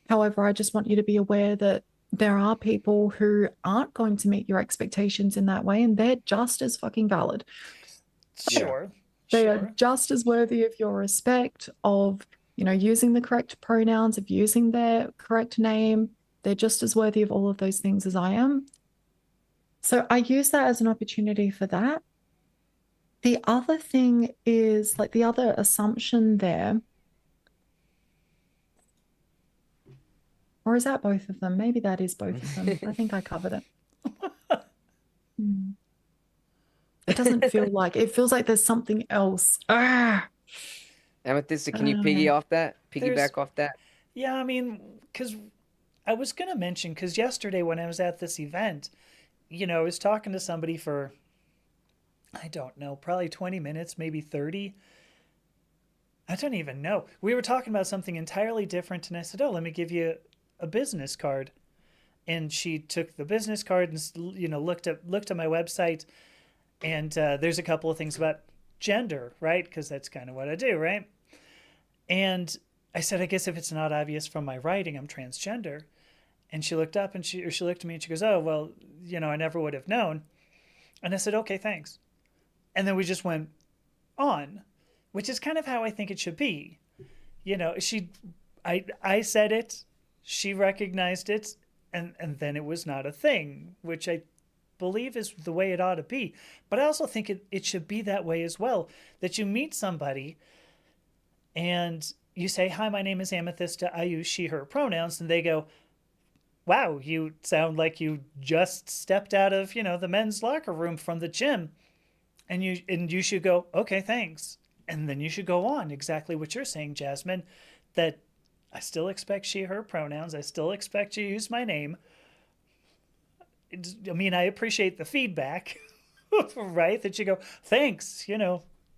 However, I just want you to be aware that there are people who aren't going to meet your expectations in that way, and they're just as fucking valid. Yeah. Sure. They are Sure. just as worthy of your respect, of, using the correct pronouns, of using their correct name. They're just as worthy of all of those things as I am. So I use that as an opportunity for that. The other thing is like the other assumption there, or is that both of them? Maybe that is both of them. I think I covered it. Hmm. It doesn't feel like it feels like there's something else. Amethyst, can you Uh, There's piggyback off that? Yeah, I mean, because I was gonna mention because yesterday when I was at this event, I was talking to somebody for I don't know, probably 20 minutes, maybe 30. I don't even know. We were talking about something entirely different, and I said, "Oh, let me give you a business card." And she took the business card and looked at my website, and there's a couple of things about gender, right? Because that's kind of what I do, right? And I said, I guess if it's not obvious from my writing, I'm transgender. And she looked up and she looked at me and she goes, "Oh, well, I never would have known." And I said, "Okay, thanks." And then we just went on, which is kind of how I think it should be. I said it, she recognized it, and then it was not a thing, which I believe is the way it ought to be. But I also think it should be that way as well, that you meet somebody and you say, "Hi, my name is Amethyst. I use she, her pronouns." And they go, "Wow, you sound like you just stepped out of, the men's locker room from the gym." And you should go, "Okay, thanks." And then you should go on exactly what you're saying, Jasmine, that I still expect she, her pronouns. I still expect you to use my name. I mean, I appreciate the feedback, right? That you go, "Thanks,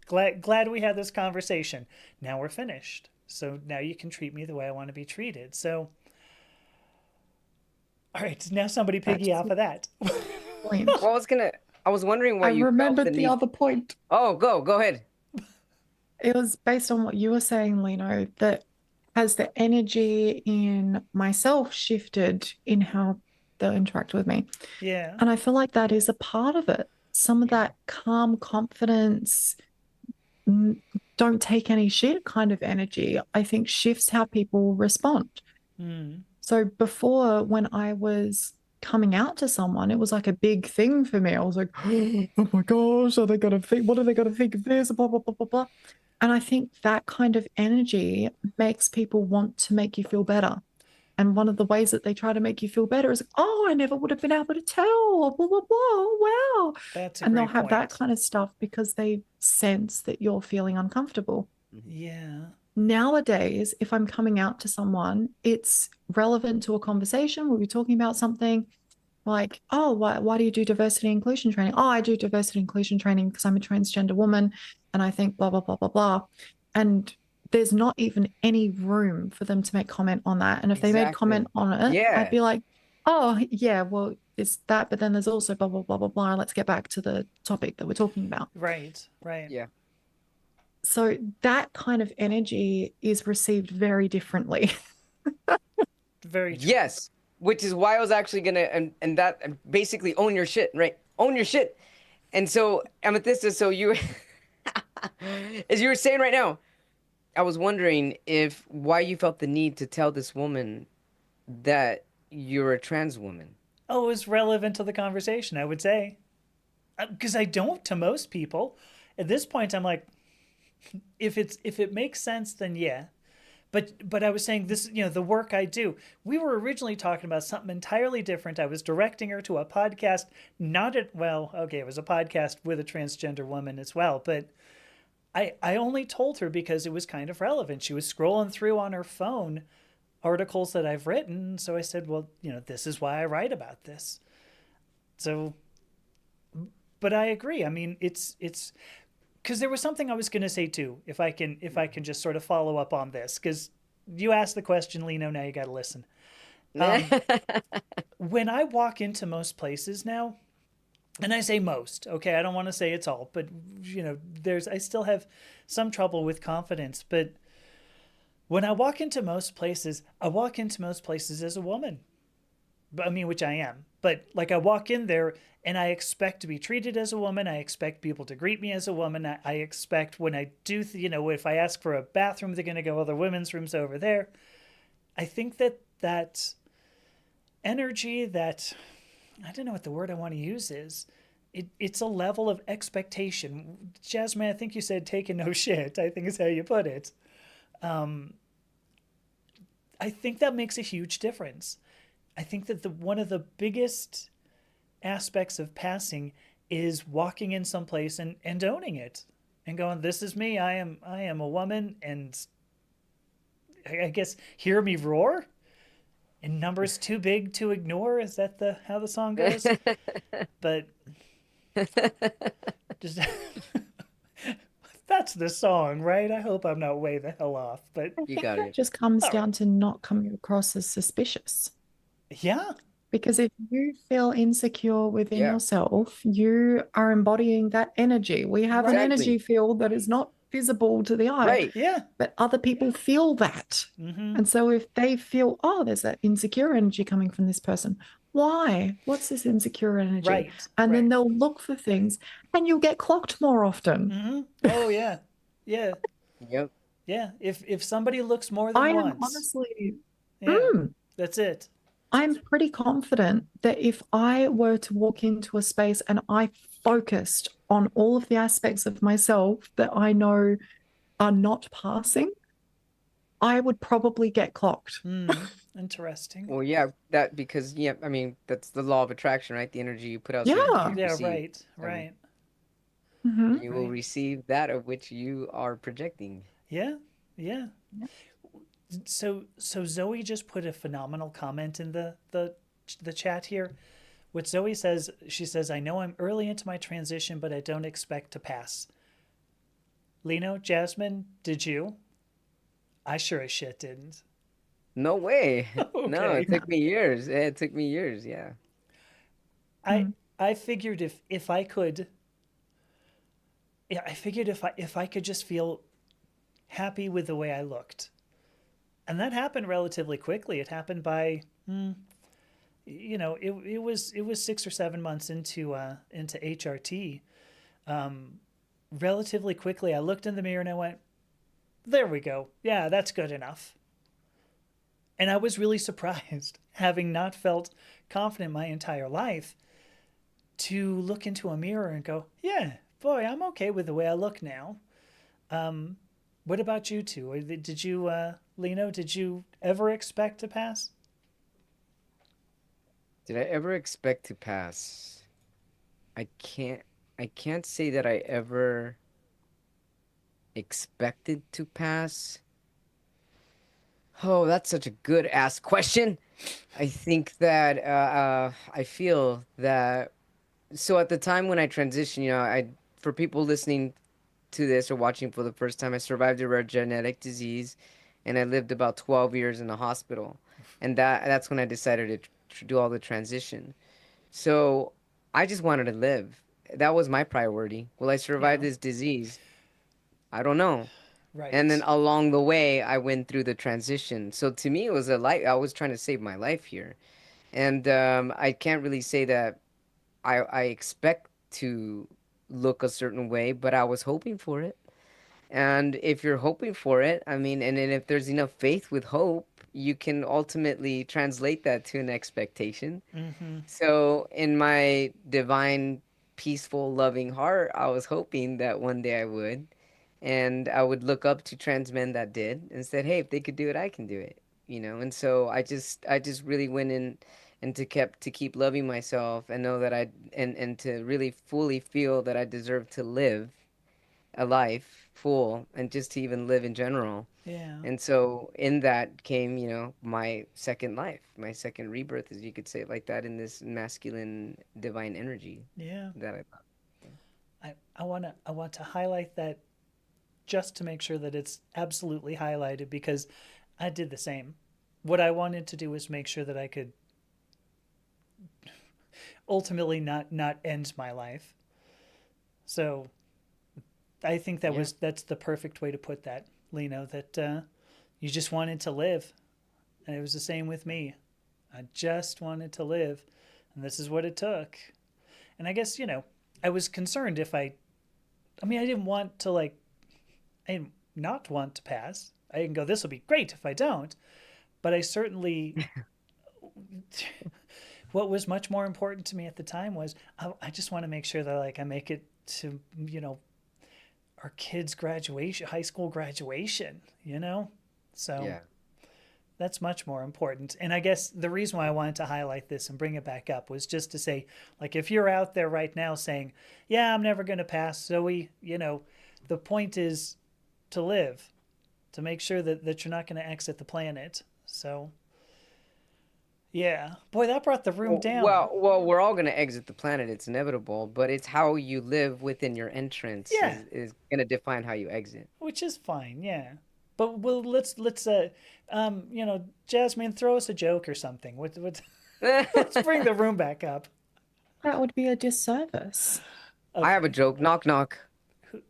Glad we had this conversation. Now we're finished. So now you can treat me the way I want to be treated. So, all right, now somebody piggy That's off of that. point. Well, I was wondering why I you felt remembered the the need. other point. Oh, go ahead. It was based on what you were saying, Lino, that has the energy in myself shifted in how they'll interact with me. Yeah. And I feel like that is a part of it. Some of Yeah. that calm confidence, n- don't take any shit kind of energy, I think shifts how people respond. Mm. So before, when I was coming out to someone, it was like a big thing for me. I was like, oh my gosh, are they gonna think, what are they gonna think of this? Blah, blah, blah, blah, blah. And I think that kind of energy makes people want to make you feel better. And one of the ways that they try to make you feel better is, oh, I never would have been able to tell, blah, blah, blah, wow. That's a And they'll great have that point. kind of stuff because they sense that you're feeling uncomfortable. Yeah. Nowadays, if I'm coming out to someone, it's relevant to a conversation. We'll be talking about something like, oh, why do you do diversity and inclusion training? Oh, I do diversity and inclusion training because I'm a transgender woman and I think blah, blah, blah, blah, blah. And there's not even any room for them to make comment on that. And if they made Exactly. comment on it, I'd Yeah. be like, oh, yeah, well, it's that, but then there's also blah, blah, blah, blah, blah. Let's get back to the topic that we're talking about. Right. Right. Yeah. So that kind of energy is received very differently. Very true. Yes. Which is why I was actually gonna and that and basically own your shit, right? Own your shit. And so Amethysta, so you as you were saying right now, I was wondering if why you felt the need to tell this woman that you're a trans woman. Oh, it's relevant to the conversation, I would say. Because I don't to most people. At this point, I'm like, if it makes sense, then yeah. But I was saying this, the work I do. We were originally talking about something entirely different. I was directing her to a podcast, it was a podcast with a transgender woman as well, but I only told her because it was kind of relevant. She was scrolling through on her phone articles that I've written, so I said, well, this is why I write about this. So, but I agree. I mean, it's because there was something I was going to say too. If I can just sort of follow up on this, because you asked the question, Lino. Now you got to listen. When I walk into most places now, and I say most, okay, I don't want to say it's all, but I still have some trouble with confidence. But when I walk into most places, I walk into most places as a woman. I mean, which I am. But like I walk in there and I expect to be treated as a woman. I expect people to greet me as a woman. I expect when I do, if I ask for a bathroom, they're going to go, other women's rooms over there. I think that energy, that, I don't know what the word I want to use is. It's a level of expectation. Jasmine, I think you said taking no shit, I think is how you put it. I think that makes a huge difference. I think that one of the biggest aspects of passing is walking in someplace and owning it and going, this is me. I am a woman, and I guess hear me roar. And numbers too big to ignore. Is that how the song goes? But just that's the song, right? I hope I'm not way the hell off. But I You think got that it. just comes all down right. to not coming across as suspicious. Yeah, Because if you feel insecure within Yeah. yourself, you are embodying that energy. We have an Right. Exactly. energy field that is not visible to the eye, Right. yeah. but other people feel that. Mm-hmm. And so if they feel, oh, there's that insecure energy coming from this person, why? What's this insecure energy? Right. And then Right. they'll look for things and you'll get clocked more often. Mm-hmm. Oh yeah. Yeah. Yep. Yeah. If somebody looks more than I am once, honestly, yeah, mm, that's it. I'm pretty confident that if I were to walk into a space and I focused on all of the aspects of myself that I know are not passing, I would probably get clocked. Interesting. Well, yeah, that because I mean that's the law of attraction, right? The energy you put out, the energy Yeah. you Yeah. receive, Right. and Right. Mhm. you will Right. receive that of which you are projecting. Yeah. Yeah. So Zoe just put a phenomenal comment in the chat here. What Zoe says, she says, I know I'm early into my transition, but I don't expect to pass. Lino, Jasmine, did you? I sure as shit didn't. No way. No, it Okay. took me years. It took me years. Yeah. I Mm. I figured if I could, yeah, I figured if I could just feel happy with the way I looked, and that happened relatively quickly. It happened by, it was 6 or 7 months into HRT. Relatively quickly, I looked in the mirror and I went, "There we go. Yeah, that's good enough." And I was really surprised, having not felt confident my entire life, to look into a mirror and go, "Yeah, boy, I'm okay with the way I look now." Um, what about you two? Did you, Lino? Did you ever expect to pass? Did I ever expect to pass? I can't I can't say that I ever expected to pass. Oh, that's such a good ass question. I think that I feel that so at the time when I transitioned, I for people listening to this or watching for the first time, I survived a rare genetic disease, and I lived about 12 years in the hospital, and that's when I decided to do all the transition. So I just wanted to live. That was my priority. Will I survive Yeah, this disease? I don't know. And then right. along the way, I went through the transition. So to me, it was a life. I was trying to save my life here, and I can't really say that I expect to look a certain way, but I was hoping for it. And if you're hoping for it, I mean, and then if there's enough faith with hope, you can ultimately translate that to an expectation. Mm-hmm. So, in my divine, peaceful, loving heart, I was hoping that one day I would. And I would look up to trans men that did and said, "Hey, if they could do it, I can do it." And so I just really went in and to keep loving myself and know that and to really fully feel that I deserve to live a life full and just to even live in general. Yeah, And so in that came, my second life, my second rebirth, as you could say it like that, in this masculine divine energy yeah. that I love. I want to highlight that just to make sure that it's absolutely highlighted because I did the same. What I wanted to do was make sure that I could ultimately not end my life. So I think Yeah. that's the perfect way to put that, Lino. That you just wanted to live, and it was the same with me. I just wanted to live, and this is what it took. And I guess I was concerned if I mean, I didn't want to I didn't not want to pass. I didn't go. This will be great if I don't. But I certainly, what was much more important to me at the time was I just want to make sure that I make it to our kids' graduation, high school graduation. So Yeah. that's much more important. And I guess the reason why I wanted to highlight this and bring it back up was just to say, if you're out there right now saying, "Yeah, I'm never going to pass," Zoe, the point is to live, to make sure that you're not going to exit the planet. So, yeah. Boy, that brought the room down. Well, we're all gonna exit the planet. It's inevitable, but it's how you live within your entrance Yeah, is gonna define how you exit. which is fine. Yeah. But well, let's Jasmine, throw us a joke or something. Let's bring the room back up. That would be a disservice. I have a Okay. joke. Knock knock.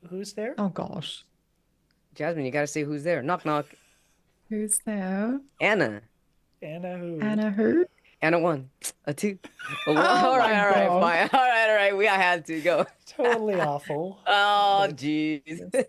Who's there? Oh gosh. Jasmine, you gotta say who's there. Knock knock. Who's there? Anna. Anna who? Anna who? Anna one. A two. A one. Oh my All right, God. fine. All right. I had to go. Totally awful. Oh, But jeez.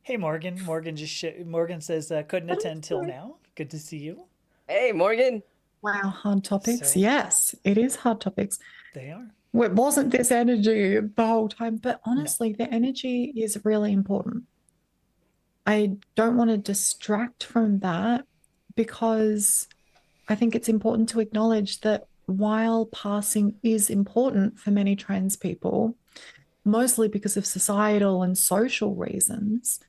hey, Morgan. Morgan says couldn't attend till now. Good to see you. Hey, Morgan. Wow, hard topics. So Yes, it is hard topics. they are. Well, it wasn't this energy the whole time, but No. honestly, the energy is really important. I don't want to distract from that because I think it's important to acknowledge that while passing is important for many trans people, mostly because of societal and social reasons,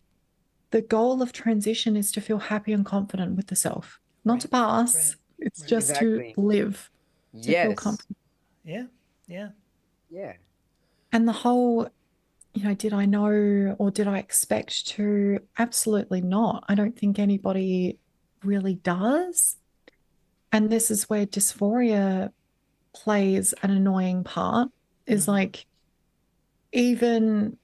the goal of transition is to feel happy and confident with the self, not to Right. pass. Right. It's Right. just to Exactly. live, to feel Yes. comfortable. Yeah. Yeah. Yeah. And the whole did I know or did I expect to? Absolutely not. I don't think anybody really does. And this is where dysphoria plays an annoying part, is Mhm. like, even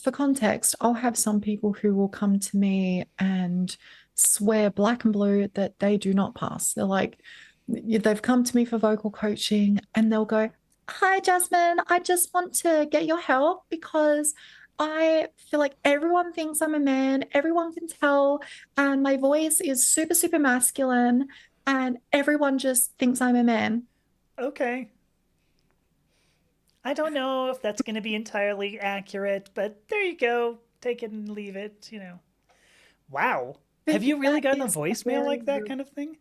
for context, I'll have some people who will come to me and swear black and blue that they do not pass. They're like, they've come to me for vocal coaching and they'll go, "Hi, Jasmine, I just want to get your help because I feel like everyone thinks I'm a man, everyone can tell, and my voice is super, super masculine, and everyone just thinks I'm a man." Okay. I don't know if that's going to be entirely accurate, but there you go. Take it and leave it, you know. Wow. But Have you really that gotten a is a voicemail very, like that very kind of thing?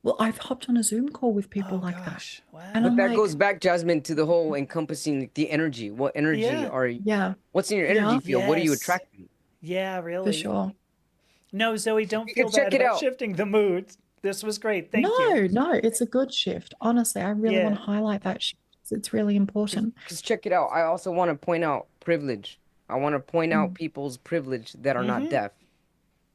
well, I've hopped on a Zoom call with people Oh like that. gosh. And But I'm Wow. that goes like, back, Jasmine, to the whole encompassing the energy. What energy Yeah. are you? yeah, What's in your energy yeah, field? What are you Yes. attracting? Yeah, for really. sure. No, Zoe, don't You feel can bad check it about out. shifting the mood. This was great. Thank you. No, no, it's a good shift. Honestly, I really want Yeah. to highlight that shift. It's really important. Because check it out. I also want to point out privilege. I want to point out Mm, people's privilege that are not Mm-hmm. deaf.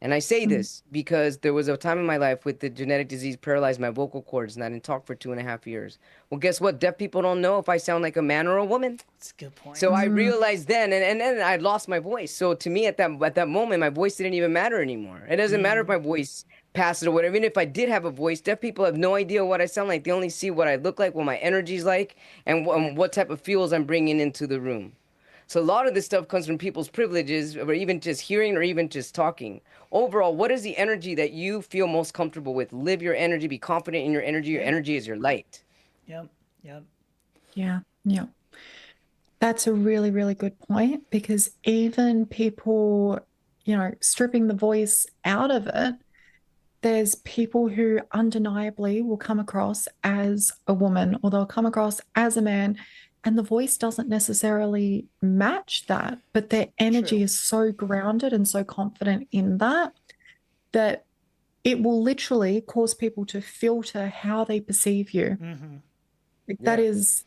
And I say mm, this because there was a time in my life with the genetic disease paralyzed my vocal cords and I didn't talk for 2.5 years. Well, guess what? Deaf people don't know if I sound like a man or a woman. That's a good So point. I mm, realized then, and then I lost my voice. So to me, at that moment, my voice didn't even matter anymore. It doesn't matter if Mm. my voice passes or whatever. Even if I did have a voice, deaf people have no idea what I sound like. They only see what I look like, what my energy's like, and what type of fuels I'm bringing into the room. So a lot of this stuff comes from people's privileges, or even just hearing, or even just talking. Overall, what is the energy that you feel most comfortable with? Live your energy. Be confident in your energy. Your Yeah. energy is your light. Yep. Yep. yeah, yeah. That's a really, really good point because even people, stripping the voice out of it, there's people who undeniably will come across as a woman or they'll come across as a man, and the voice doesn't necessarily match that, but their energy True. is so grounded and so confident in that it will literally cause people to filter how they perceive you. Mm-hmm. Like that Yeah. is,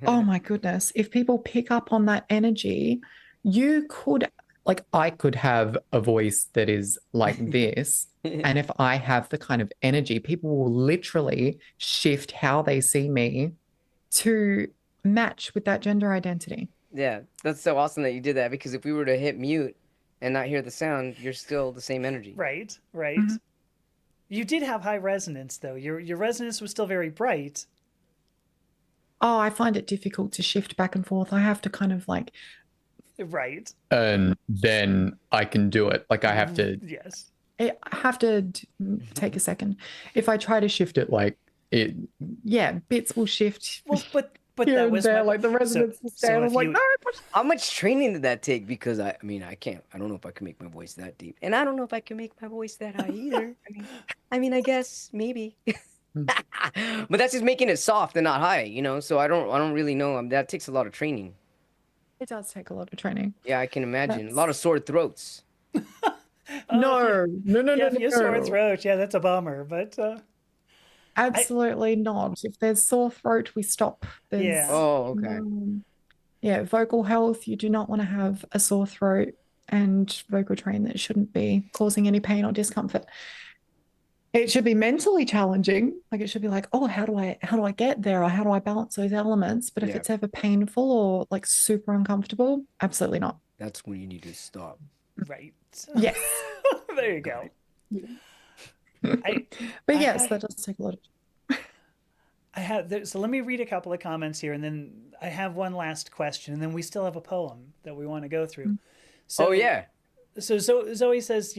oh my goodness, if people pick up on that energy, you could, like, I could have a voice that is like this. And if I have the kind of energy, people will literally shift how they see me to match with that gender identity. Yeah, that's so awesome that you did that because if we were to hit mute and not hear the sound, you're still the same energy. Right. Right. Mhm. You did have high resonance though. Your resonance was still very bright. Oh, I find it difficult to shift back and forth. I have to kind of like, Right. and then I can do it. Like I have to Yes. I have to take a second. If I try to shift it, like, it yeah, bits will shift Well, but here that and was there, my like the so resonance will stay. so And I'm if like, you no. How much training did that take? Because I mean, I don't know if I can make my voice that deep, and I don't know if I can make my voice that high either. I guess maybe, but that's just making it soft and not high, So I don't really know. That takes a lot of training. It does take a lot of training. Yeah, I can imagine a lot That's of sore throats. oh if you no, no, no, yeah no, if you have sore no. throat, yeah, that's a bummer. But I Absolutely not. If there's sore throat, we stop. yeah. There's Oh, okay. no, yeah, vocal health. You do not want to have a sore throat and vocal train that shouldn't be causing any pain or discomfort. It should be mentally challenging. Like it should be like, oh, how do I get there? Or how do I balance those elements? But if Yeah, it's ever painful or like super uncomfortable, absolutely not. that's when you need to stop. Right. Yes. There you Got go. it. I But I yes, had that does take a lot of so let me read a couple of comments here, and then I have one last question, and then we still have a poem that we want to go through. Oh So, yeah. Zoe says,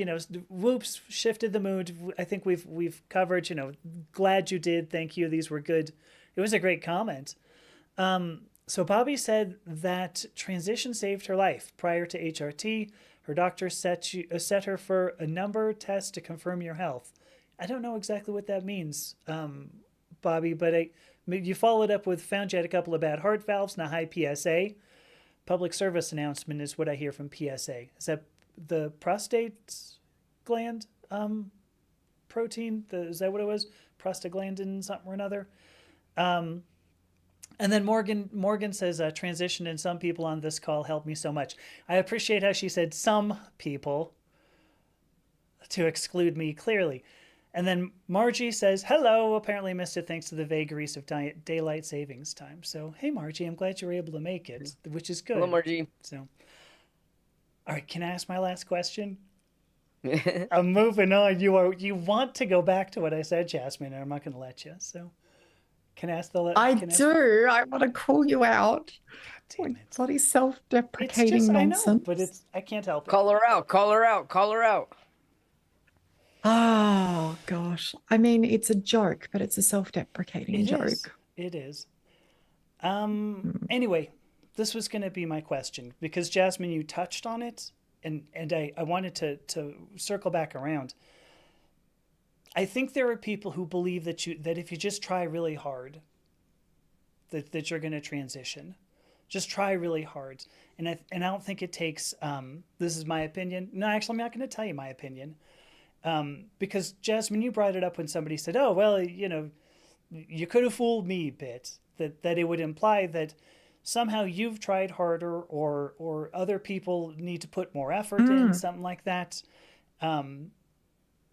whoops, shifted the mood. I think we've covered, glad you did. Thank you. These were good. It was a great comment. So Bobby said that transition saved her life. Prior to HRT, her doctor set her for a number test to confirm your health. I don't know exactly what that means, Bobby, but you followed up with found you had a couple of bad heart valves and a high PSA. Public service announcement is what I hear from PSA. Is that the prostate gland protein? Is that what it was? Prostaglandin something or another. And then Morgan says, transition and some people on this call helped me so much. I appreciate how she said some people to exclude me clearly. And then Margie says, hello, apparently missed it thanks to the vagaries of daylight savings time. So, hey, Margie, I'm glad you were able to make it, which is good. Hello, Margie. So, all right, can I ask my last question? I'm moving on. You want to go back to what I said, Jasmine, and I'm not going to let you. So, can I ask the? I do. I want to call you out. God damn it! Bloody It's self-deprecating just nonsense. I know, but I can't help it. Call her out. Call her out. Call her out. Oh gosh. I mean, it's a joke, but it's a self-deprecating joke. It is. Anyway, this was going to be my question because Jasmine, you touched on it, and I wanted to circle back around. I think there are people who believe that if you just try really hard, that you're going to transition. Just try really hard, and I don't think it takes. This is my opinion. No, actually, I'm not going to tell you my opinion, because Jasmine, you brought it up when somebody said, "Oh, well, you could have fooled me," bit that it would imply that somehow you've tried harder, or other people need to put more effort in, something like that.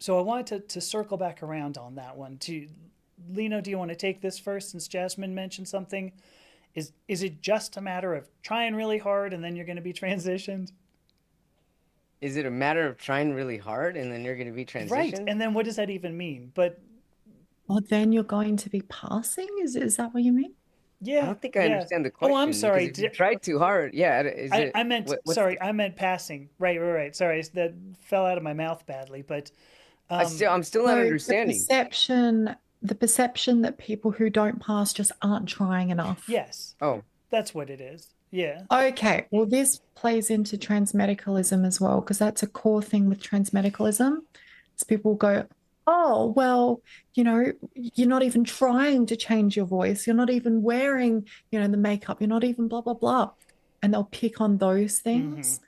So I wanted to circle back around on that one. Lino, do you want to take this first since Jasmine mentioned something? Is it just a matter of trying really hard and then you're going to be transitioned? Is it a matter of trying really hard and then you're going to be transitioned? Right. And then what does that even mean? But well, then you're going to be passing? Is that what you mean? Yeah. I don't think I understand the question. Oh, I'm sorry. If you tried too hard. Yeah. I meant, I meant passing. Right. Sorry. That fell out of my mouth badly, but I'm still not understanding. The perception that people who don't pass just aren't trying enough. Yes. Oh. That's what it is. Yeah. Okay. Well, this plays into transmedicalism as well, because that's a core thing with transmedicalism. Is people go, oh, well, you're not even trying to change your voice. You're not even wearing, the makeup. You're not even blah, blah, blah. And they'll pick on those things. Mm-hmm.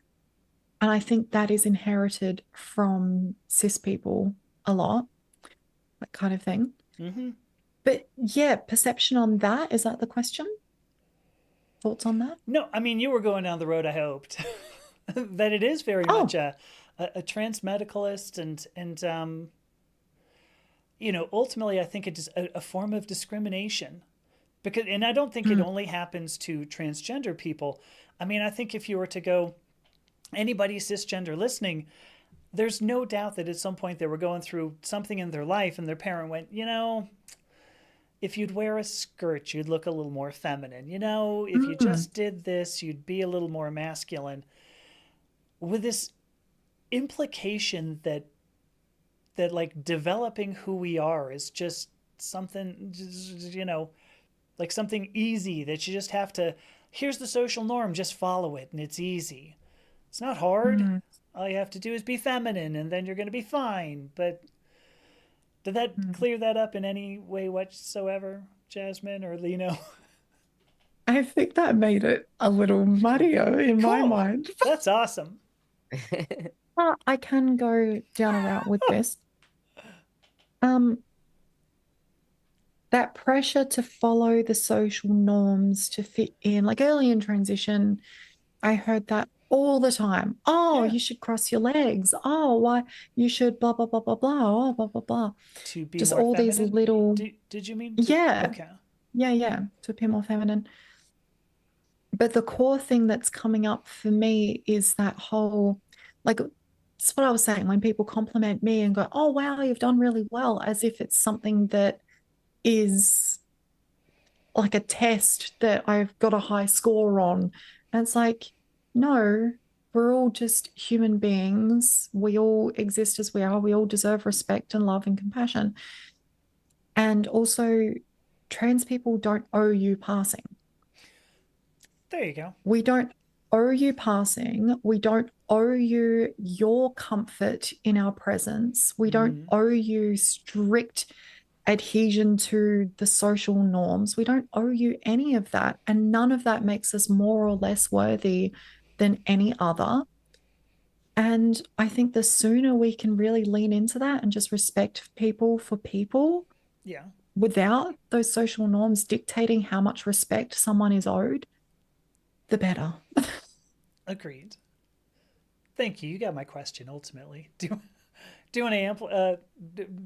And I think that is inherited from cis people a lot, that kind of thing. Mm-hmm. But yeah, perception on that, is that the question? Thoughts on that? No, I mean, you were going down the road, I hoped, that it is very much a transmedicalist and ultimately I think it is a form of discrimination. And I don't think it only happens to transgender people. I mean, I think if you were to go, anybody cisgender listening, there's no doubt that at some point they were going through something in their life and their parent went, if you'd wear a skirt, you'd look a little more feminine. If you just did this, you'd be a little more masculine. With this implication that like developing who we are is just something, like something easy that you just have to, here's the social norm, just follow it and it's easy. It's not hard. All you have to do is be feminine and then you're going to be fine. But did that clear that up in any way whatsoever, Jasmine or Lino? I think that made it a little muddier in my mind. That's awesome. I can go down a route with this. That pressure to follow the social norms, to fit in, like early in transition, I heard that all the time. Oh, you should cross your legs. Oh, why you should blah, blah, blah, blah, blah. Oh, blah, blah, blah. To be just more all feminine? These little. Did you mean? Yeah. Okay. Yeah. To appear more feminine. But the core thing that's coming up for me is that whole, like, it's what I was saying, when people compliment me and go, oh, wow, you've done really well, as if it's something that is like a test that I've got a high score on. And it's like, no, we're all just human beings. We all exist as we are. We all deserve respect and love and compassion. And also, trans people don't owe you passing. There you go. We don't owe you passing. We don't owe you your comfort in our presence. We don't owe you strict adhesion to the social norms. We don't owe you any of that. And none of that makes us more or less worthy than any other. And I think the sooner we can really lean into that and just respect people for people, without those social norms dictating how much respect someone is owed, the better. Agreed. Thank you. You got my question ultimately. Do you want to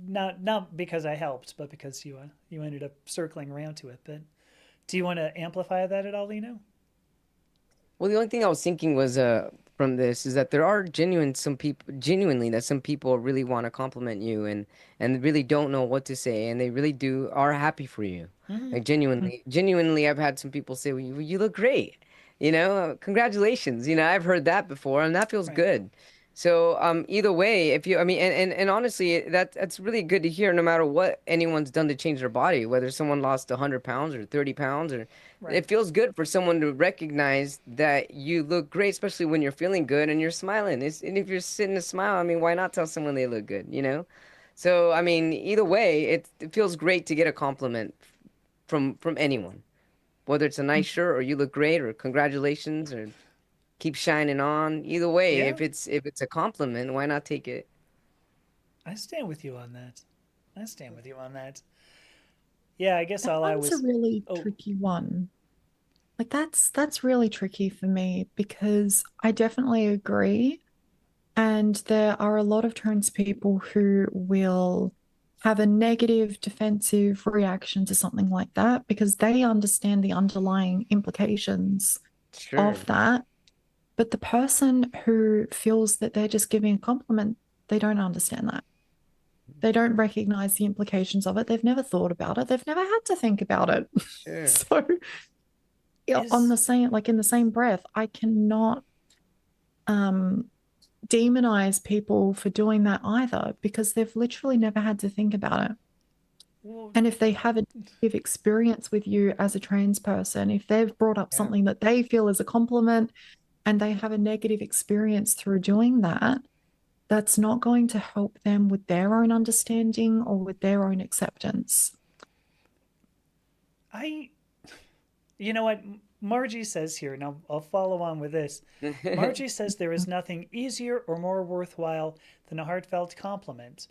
not because I helped, but because you ended up circling around to it. But do you want to amplify that at all, Lino? Well, the only thing I was thinking was from this is that there are genuinely that some people really want to compliment you and really don't know what to say and they really do are happy for you. Mm-hmm. Like genuinely I've had some people say, well, you look great. Congratulations. I've heard that before and that feels Right. good. So either way, if you I mean and honestly that's really good to hear no matter what anyone's done to change their body, whether someone lost 100 pounds or 30 pounds or Right. it feels good for someone to recognize that you look great, especially when you're feeling good and you're smiling. And if you're sitting to smile, I mean, why not tell someone they look good? So, I mean, either way, it feels great to get a compliment from anyone, whether it's a nice shirt or you look great or congratulations or keep shining on. Either way, Yeah. if it's a compliment, why not take it? I stand with you on that. I stand with you on that. Yeah, I guess That all I one's a was. really Oh, tricky one. Like that's really tricky for me because I definitely agree. And there are a lot of trans people who will have a negative defensive reaction to something like that because they understand the underlying implications of Sure. that. But the person who feels that they're just giving a compliment, they don't understand that. They don't recognize the implications of it. They've never thought about it. They've never had to think about it. Sure. So, yeah, on is the same, like in the same breath, I cannot um demonize people for doing that either because they've literally never had to think about it. well, And if they have a negative experience with you as a trans person, if they've brought up Yeah. something that they feel is a compliment and they have a negative experience through doing that, that's not going to help them with their own understanding or with their own acceptance. I. You know what Margie says here, and I'll follow on with this. Margie says there is nothing easier or more worthwhile than a heartfelt compliment.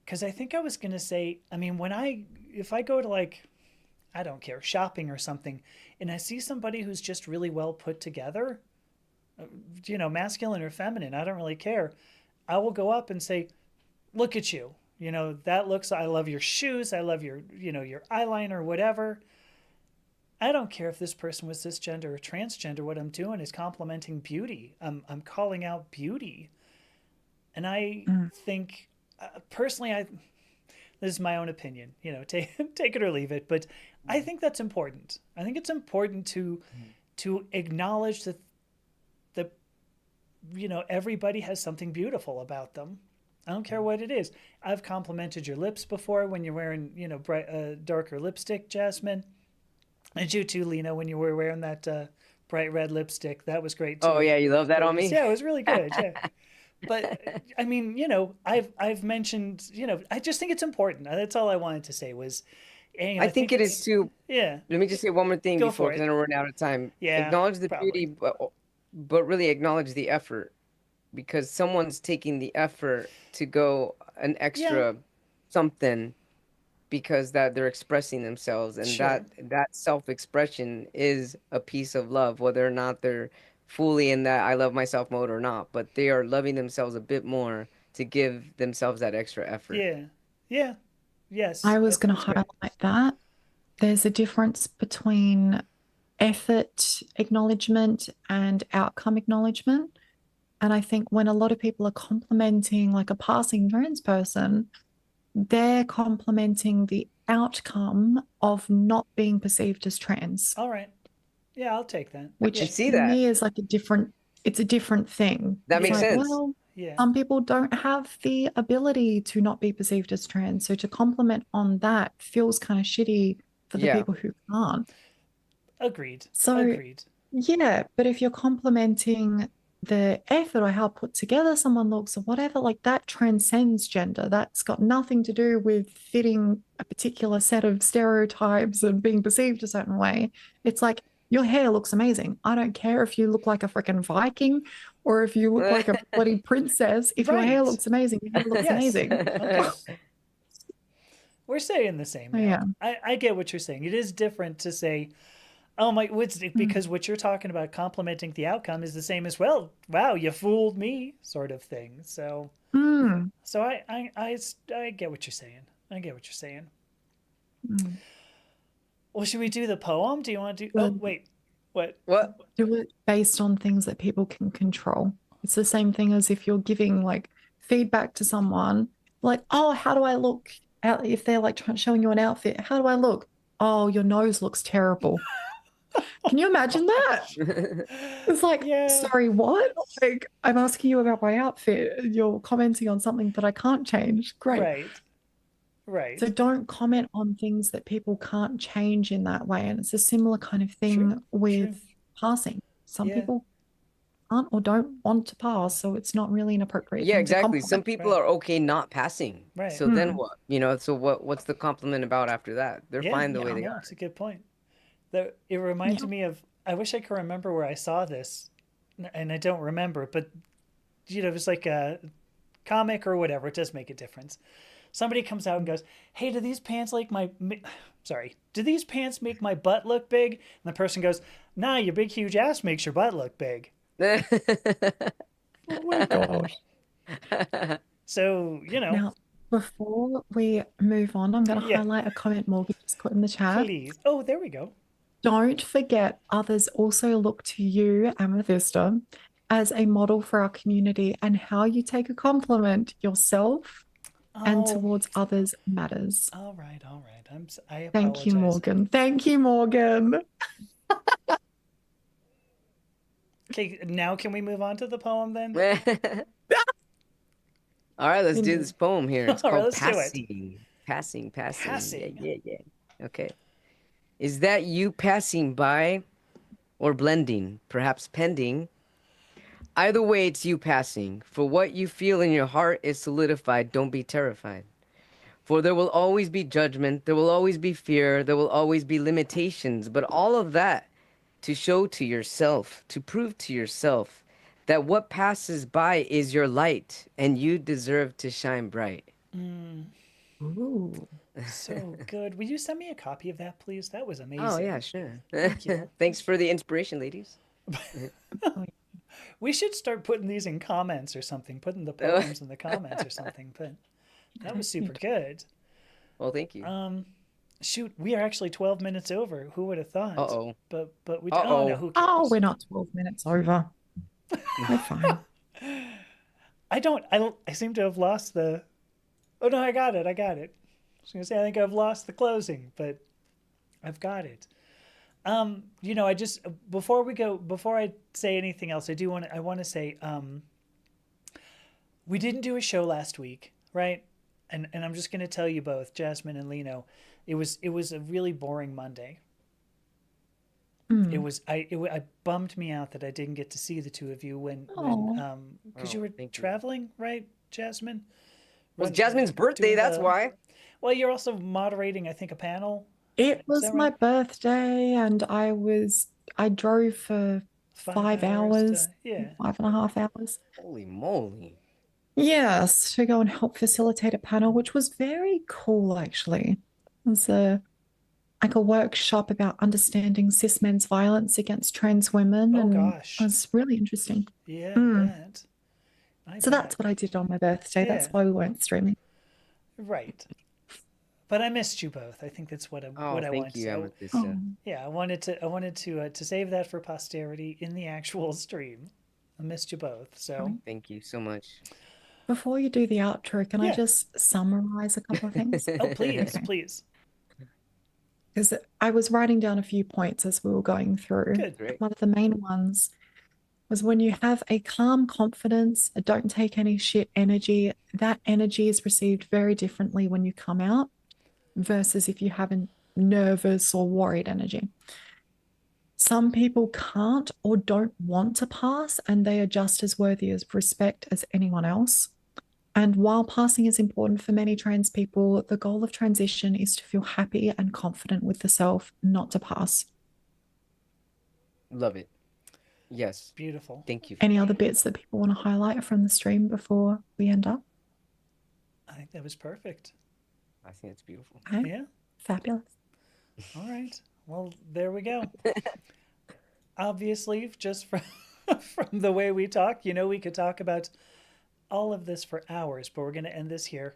Because I think I was going to say, I mean, if I go to like, I don't care, shopping or something, and I see somebody who's just really well put together, masculine or feminine, I don't really care. I will go up and say, look at you. I love your shoes. I love your eyeliner, whatever. I don't care if this person was cisgender or transgender. What I'm doing is complimenting beauty. I'm calling out beauty. And I Mm. think, personally, this is my own opinion, take it or leave it, but I think that's important. I think it's important to acknowledge that everybody has something beautiful about them. I don't care what it is. I've complimented your lips before when you're wearing, bright, darker lipstick, Jasmine. And you too, Lena, when you were wearing that bright red lipstick. That was great Oh too. yeah, you love that on Gorgeous. me? Yeah, it was really good. Yeah. But I mean, I've mentioned, I just think it's important. That's all I wanted to say was, I think it is too. Yeah, Let me just say one more thing go before, for because I it. know we're running out of time. Yeah, Acknowledge the probably. beauty, but really acknowledge the effort, because someone's taking the effort to go an Yeah, extra something because that they're expressing themselves, and sure. that self-expression is a piece of love, whether or not they're fully in that I love myself mode or not, but they are loving themselves a bit more to give themselves that extra effort. Yeah, yeah, yes. I I was think going to it's great. highlight that there's a difference between effort acknowledgement and outcome acknowledgement. And I think when a lot of people are complimenting like a passing trans person, they're complimenting the outcome of not being perceived as trans, All right. Yeah, I'll take that. I can Yeah, which see to that. me is like it's a different thing. That It's makes yeah, like, sense. well, yeah, some people don't have the ability to not be perceived as trans. So to compliment on that feels kind of shitty for the Yeah. people who can't. agreed. So Agreed. yeah, but if you're complimenting the effort or how put together someone looks or whatever, like that transcends gender. That's got nothing to do with fitting a particular set of stereotypes and being perceived a certain way. It's like your hair looks amazing. I don't care if you look like a freaking Viking or if you look like a bloody princess. If your hair Right. looks amazing, your hair looks Yes. amazing. Okay. We're saying the same Oh, now. yeah. I get what you're saying. It is different to say, oh my, because what you're talking about complimenting the outcome is the same as, well, wow, you fooled me, sort of thing. So, Mm. so I get what you're saying. I get what you're saying. Mm. Well, should we do the poem? Do you want to do? Oh, Well, wait, what? What? do it based on things that people can control. It's the same thing as if you're giving like feedback to someone, like, oh, how do I look? If they're like showing you an outfit, how do I look? Oh, your nose looks terrible. Can you imagine that? It's like, Yeah, sorry, what? Like, I'm asking you about my outfit. You're commenting on something that I can't change. Great. right, right. So don't comment on things that people can't change in that way. And it's a similar kind of True, thing true. with passing. Some Yeah, people can't or don't want to pass, so it's not really an appropriate Yeah, thing to exactly. Some compliment. people right, are okay not passing. right. So then Hmm. what? You know, so what's the compliment about after that? They're Yeah, fine the way Yeah. they no, are. it's a good point. It Yeah. reminded me of. I wish I could remember where I saw this, and I don't remember. But it was like a comic or whatever. It does make a difference. Somebody comes out and goes, "Hey, do these pants like my? Sorry, do these pants make my butt look big?" And the person goes, "Nah, your big huge ass makes your butt look big." Oh my gosh. So Now, before we move on, I'm going to yeah, highlight a comment Morgan just put in the chat. please. Oh, there we go. Don't forget, others also look to you, Amethysta, as a model for our community, and how you take a compliment yourself and Oh, towards others matters. all right, all right. I Thank you, apologize. Morgan. Thank you, Morgan. Okay, now can we move on to the poem then? All right, let's do Indeed. this poem here. It's All right, called let's do it. Passing. Passing, passing. Yeah, Passing. yeah, yeah. Okay. Is that you passing by or blending, perhaps pending? Either way, it's you passing. For what you feel in your heart is solidified. Don't be terrified. For there will always be judgment, there will always be fear, there will always be limitations, but all of that to show to yourself, to prove to yourself that what passes by is your light and you deserve to shine bright. Ooh. So good. Will you send me a copy of that, please? That was amazing. Oh, yeah, sure. Thank you. Thanks for the inspiration, ladies. We should start putting these in comments or something, putting the poems in the comments or something. But that was super good. Well, thank you. Shoot, we are actually 12 minutes over. Who would have thought? Uh-oh. But we. Uh-oh. Oh no, who cares? Oh, we're not 12 minutes over. We're fine. I seem to have lost the. Oh no, I got it. I was gonna say I think I've lost the closing, but I've got it. I just before I say anything else, I want to say we didn't do a show last week, right? And I'm just gonna tell you both, Jasmine and Lino, it was a really boring Monday. It was I bummed me out that I didn't get to see the two of you when because you were thank you. traveling, right, Jasmine? It was Jasmine's birthday, that's why. Well, you're also moderating, I think, a panel. It was that my right? birthday, and I drove for 5 hours, yeah. 5.5 hours. Holy moly. Yes, to go and help facilitate a panel, which was very cool, actually. It was like a workshop about understanding cis men's violence against trans women, Oh and gosh. it was really interesting. Yeah, Mm. I So bet. that's what I did on my birthday. That's Yeah. why we weren't streaming. Right. But I missed you both. I think that's what I Oh, wanted thank to you, say. Amethysta. Oh, Yeah, I wanted to save that for posterity in the actual stream. I missed you both. So Thank you so much. before you do the outro, can I Yeah. just summarize a couple of things? oh please, Okay. please. Because I was writing down a few points as we were going through. Good. Great. One of the main ones was when you have a calm confidence, a don't take any shit energy, that energy is received very differently when you come out versus if you have a nervous or worried energy. Some people can't or don't want to pass, and they are just as worthy of respect as anyone else. And while passing is important for many trans people, the goal of transition is to feel happy and confident with the self, not to pass. Love it. Yes. Beautiful. Thank you. Any other bits that people want to highlight from the stream before we end up? I think that was perfect. I think it's beautiful. Okay. Yeah. Fabulous. All right. Well, there we go. Obviously, just from from the way we talk, we could talk about all of this for hours, but we're going to end this here.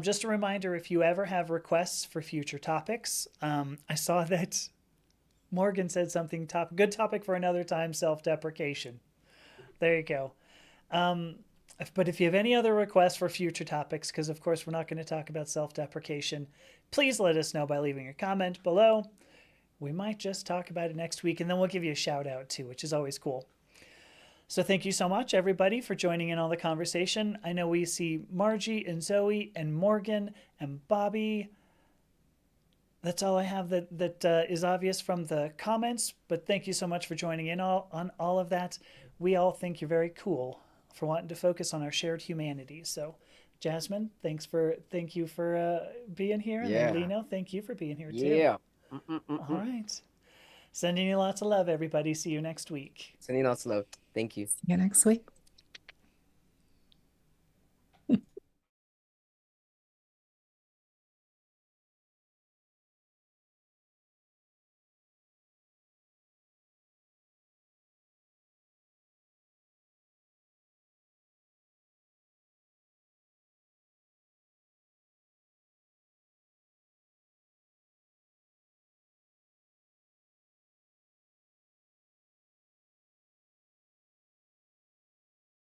Just a reminder, if you ever have requests for future topics, I saw that Morgan said something good topic for another time, self-deprecation. There you go. But if you have any other requests for future topics, because of course we're not going to talk about self-deprecation, please let us know by leaving a comment below. We might just talk about it next week, and then we'll give you a shout out too, which is always cool. So thank you so much, everybody, for joining in on the conversation. I know we see Margie and Zoe and Morgan and Bobby. That's all I have that is obvious from the comments, but thank you so much for joining in on all of that. We all think you're very cool for wanting to focus on our shared humanity. So, Jasmine, thank you for being here. And Yeah. then Lino, thank you for being here too. Yeah. All right. Sending you lots of love, everybody. See you next week. Sending lots of love. Thank you. See you next week.